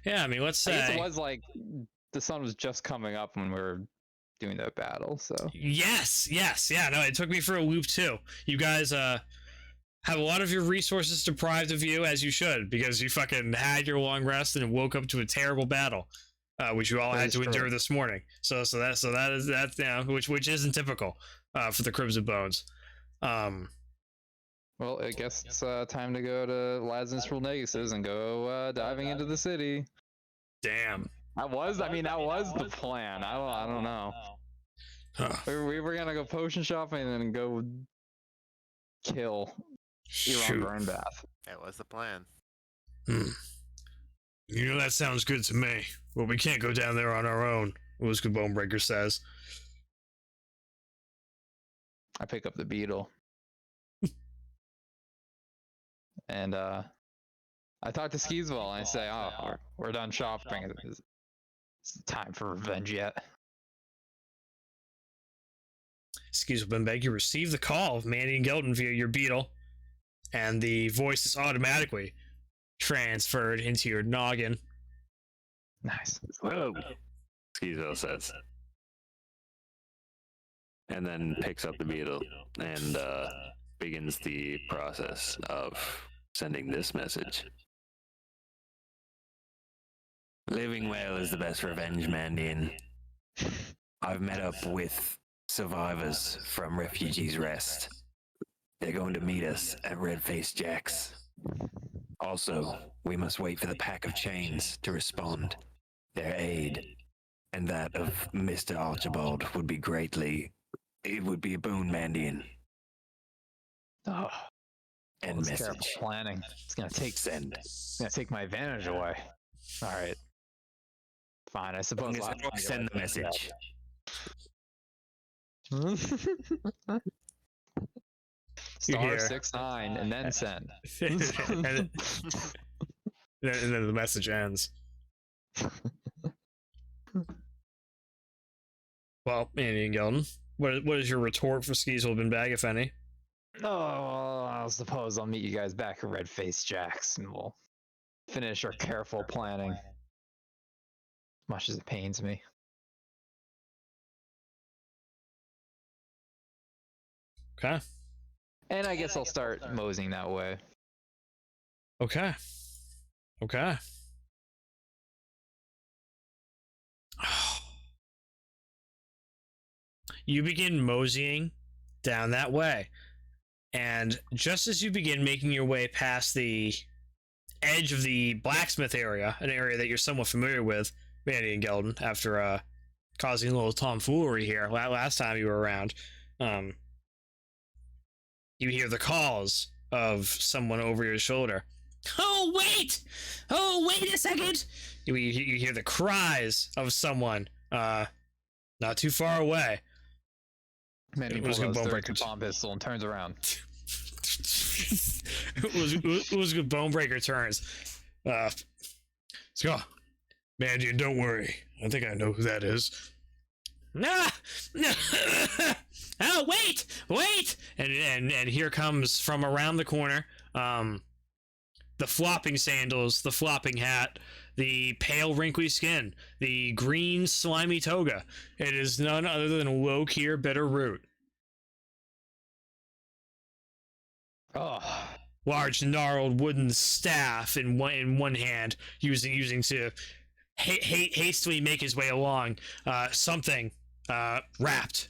Yeah, I mean, let's say... I guess it was like the sun was just coming up when we were doing that battle, so... Yes. Yeah, no, it took me for a loop, too. You guys, have a lot of your resources deprived of you, as you should, because you fucking had your long rest and woke up to a terrible battle, which you all had to endure this morning. So that's yeah, which isn't typical, for the Crimson Bones. Well, I guess it's time to go to Lazin's Rule Neguses and go diving into the city. Damn. That was the plan. I don't know. Huh. We were gonna go potion shopping and then go kill Shoot. Elon Burnbath. That was the plan. You know, that sounds good to me. Well, we can't go down there on our own, Ulzgud Bonebreaker says. I pick up the beetle. And I talk to Skeezewell and I say, oh, we're done shopping. It's time for revenge yet. Skeezewell Binbag, you receive the call of Mandion and Gelden via your beetle, and the voice is automatically transferred into your noggin. Nice. Whoa, Skeezewell says. And then picks up the beetle and begins the process of sending this message. Living well is the best revenge, Mandion. I've met up with survivors from Refugees Rest. They're going to meet us at Red-Faced Jack's. Also, we must wait for the Pack of Chains to respond. Their aid and that of Mr. Archibald would be greatly... It would be a boon, Mandion. Oh, End it's message. careful planning. It's gonna Send. take my advantage away. All right. Fine, I suppose. Bungus, how do I send the message? Star hear. 69 and then send. and then the message ends. Well, Mandion Gelden, what is your retort for Skeezewell Binbag, if any? Oh, I suppose I'll meet you guys back at Red-Faced Jack's and we'll finish our careful planning. As much as it pains me. Okay. And I guess I'll start moseying that way. Okay. Okay. You begin moseying down that way. And just as you begin making your way past the edge of the blacksmith area, an area that you're somewhat familiar with, Mandion Gelden, after causing a little tomfoolery here last time you were around, you hear the calls of someone over your shoulder. Oh, wait! Oh, wait a second! You hear the cries of someone not too far away. Mandy pulls out his 32 bomb pistol and turns around. Ulzgud Bonebreaker turns. Let's go. Mandion, don't worry. I think I know who that is. Ah! Oh, wait! Wait! And here comes from around the corner, the flopping sandals, the flopping hat, the pale wrinkly skin, the green slimy toga. It is none other than Low-Kier Bitterroot. Oh, Large gnarled wooden staff in one hand, using to hastily make his way along. Something wrapped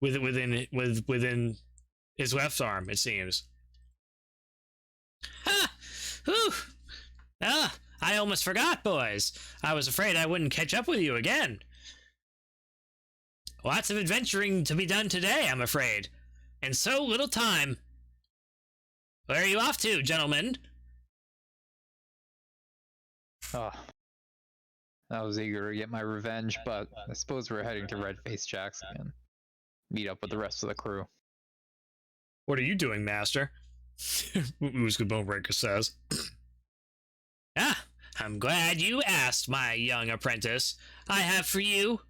within his left arm, it seems. Ha! Whew! Ah, I almost forgot, boys. I was afraid I wouldn't catch up with you again. Lots of adventuring to be done today, I'm afraid. And so little time. Where are you off to, gentlemen? oh. I was eager to get my revenge, but I suppose we're heading to Red-Faced Jack's again. Meet up with the rest of the crew. What are you doing, master? Ulzgud Bonebreaker says. Ah, I'm glad you asked, my young apprentice. I have for you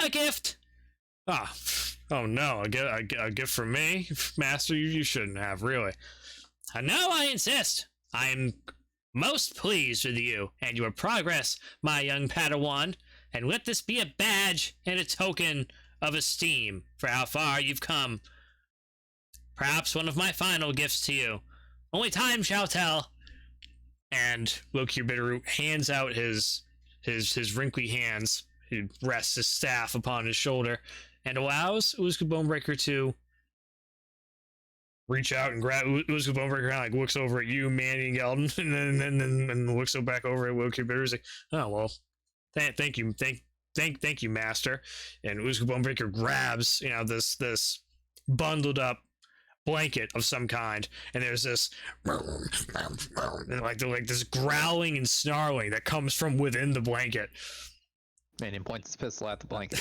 a gift. Ah, oh no, a gift from me? Master, you shouldn't have, really. No, I insist. I am most pleased with you and your progress, my young Padawan, and let this be a badge and a token of esteem for how far you've come. Perhaps one of my final gifts to you. Only time shall tell. And Low-Kier Bitterroot hands out his wrinkly hands. He rests his staff upon his shoulder and allows Ulzgud Bonebreaker to reach out and grab. Ulzgud Bonebreaker kind of like looks over at you, Mandion Gelden, and then looks back over at Low-Kier Bitterroot. He's like, oh well, thank you, thank you, master. And Ulzgud Bonebreaker grabs this bundled up blanket of some kind, and there's this and like this growling and snarling that comes from within the blanket. Mandy points his pistol at the blanket.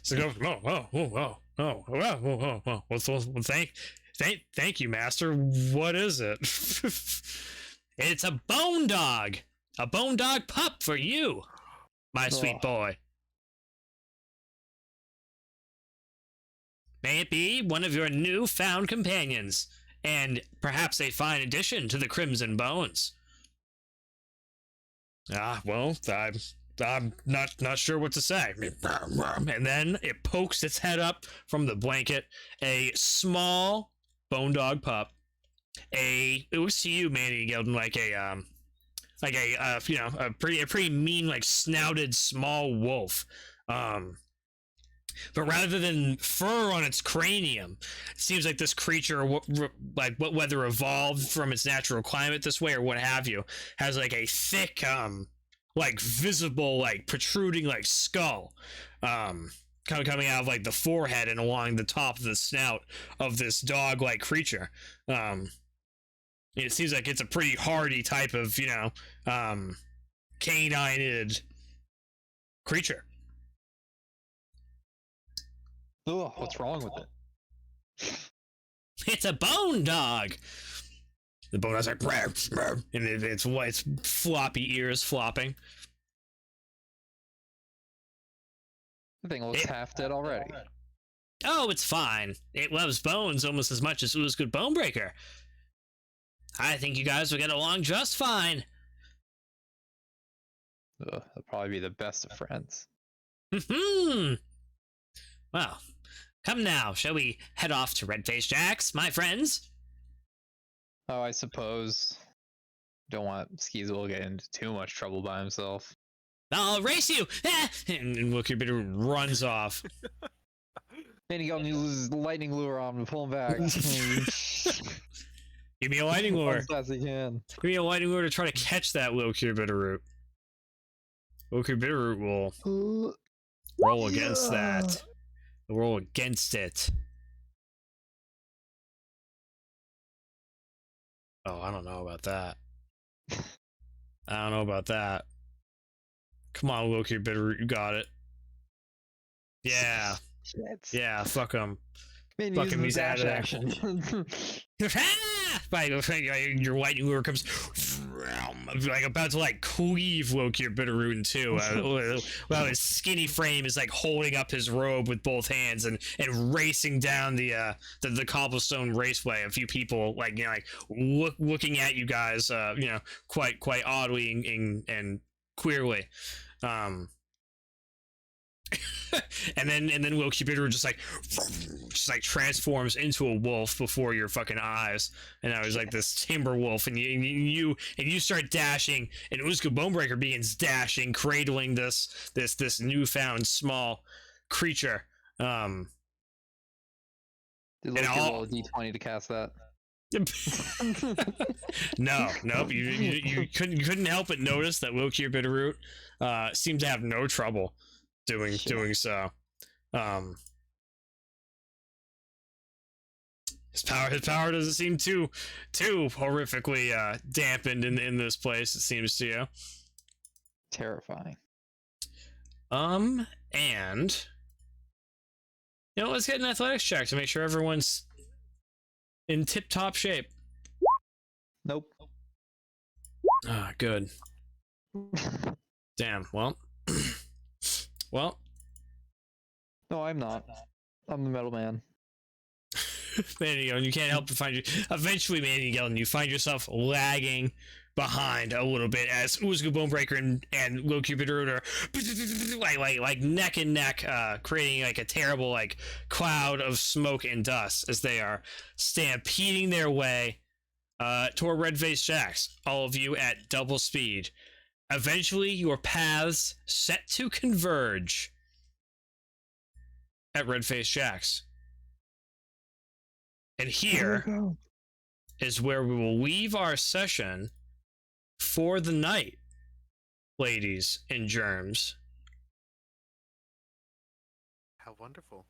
So go, well, thank you, master. What is it? It's a bone dog pup for you, my sweet boy. May it be one of your new-found companions, and perhaps a fine addition to the Crimson Bones. Ah, well, I'm not sure what to say. And then it pokes its head up from the blanket. A small bone dog pup. It looks to you, Mandion Gelden, like like a you know, a pretty mean, like snouted small wolf. But rather than fur on its cranium, it seems like this creature, like whether evolved from its natural climate this way or what have you, has like a thick, like visible, like protruding, like skull, coming out of like the forehead and along the top of the snout of this dog-like creature. It seems like it's a pretty hardy type of, you know, canine-id creature. Ugh, what's wrong with it? It's a bone dog. The bone dog's like, "Brr, brr," and its floppy ears flopping. The thing looks half dead already. Oh, it's fine. It loves bones almost as much as Ulzgud Bonebreaker. I think you guys will get along just fine. Ugh, they'll probably be the best of friends. Well, come now, shall we head off to Redface Jack's, my friends? Oh, I suppose. Don't want Skeezewell to get into too much trouble by himself. I'll race you! Ah! And Wilkie Bitter runs off. And he got to use his lightning lure on him to pull him back. Give me a lightning lure. As fast as he can. Give me a lightning lure to try to catch that Wilkie Bitterroot. Wilkie Bitterroot will roll against that. Roll against it. Oh, I don't know about that. I don't know about that. Come on, Wilkie Bitterroot, you got it. Yeah. Shit. Yeah, fuck him. Man, Fucking use he's out the of dash there. action. Your lightning lure comes like about to like cleave Wilkie Bitterroot in two. Well, his skinny frame is like holding up his robe with both hands and racing down the cobblestone raceway. A few people like, you know, like looking at you guys, you know, quite oddly and queerly. and then Wilkie Bitter just like transforms into a wolf before your fucking eyes, and I was like this timber wolf, and you start dashing, and Ulzgud Bonebreaker begins dashing, cradling this newfound small creature. Did Loki roll a d20 to cast that? Nope. You couldn't help but notice that Wilkie Bitterroot seemed to have no trouble doing so. His power doesn't seem too horrifically dampened in this place, it seems to you. Terrifying. And you know, let's get an athletics check to make sure everyone's in tip-top shape. Nope. Ah, good. Damn. Well. Well. No, I'm not. I'm the metal man. Mandion, you can't help but find you. Eventually, Mandion, you find yourself lagging behind a little bit as Ulzgud Bonebreaker and Wilkie Bitterroot are like neck and neck, creating like a terrible like cloud of smoke and dust as they are stampeding their way toward Redface Jack's. All of you at double speed. Eventually, your paths set to converge at Redface Jack's. And here is where we will leave our session for the night, ladies and germs. How wonderful.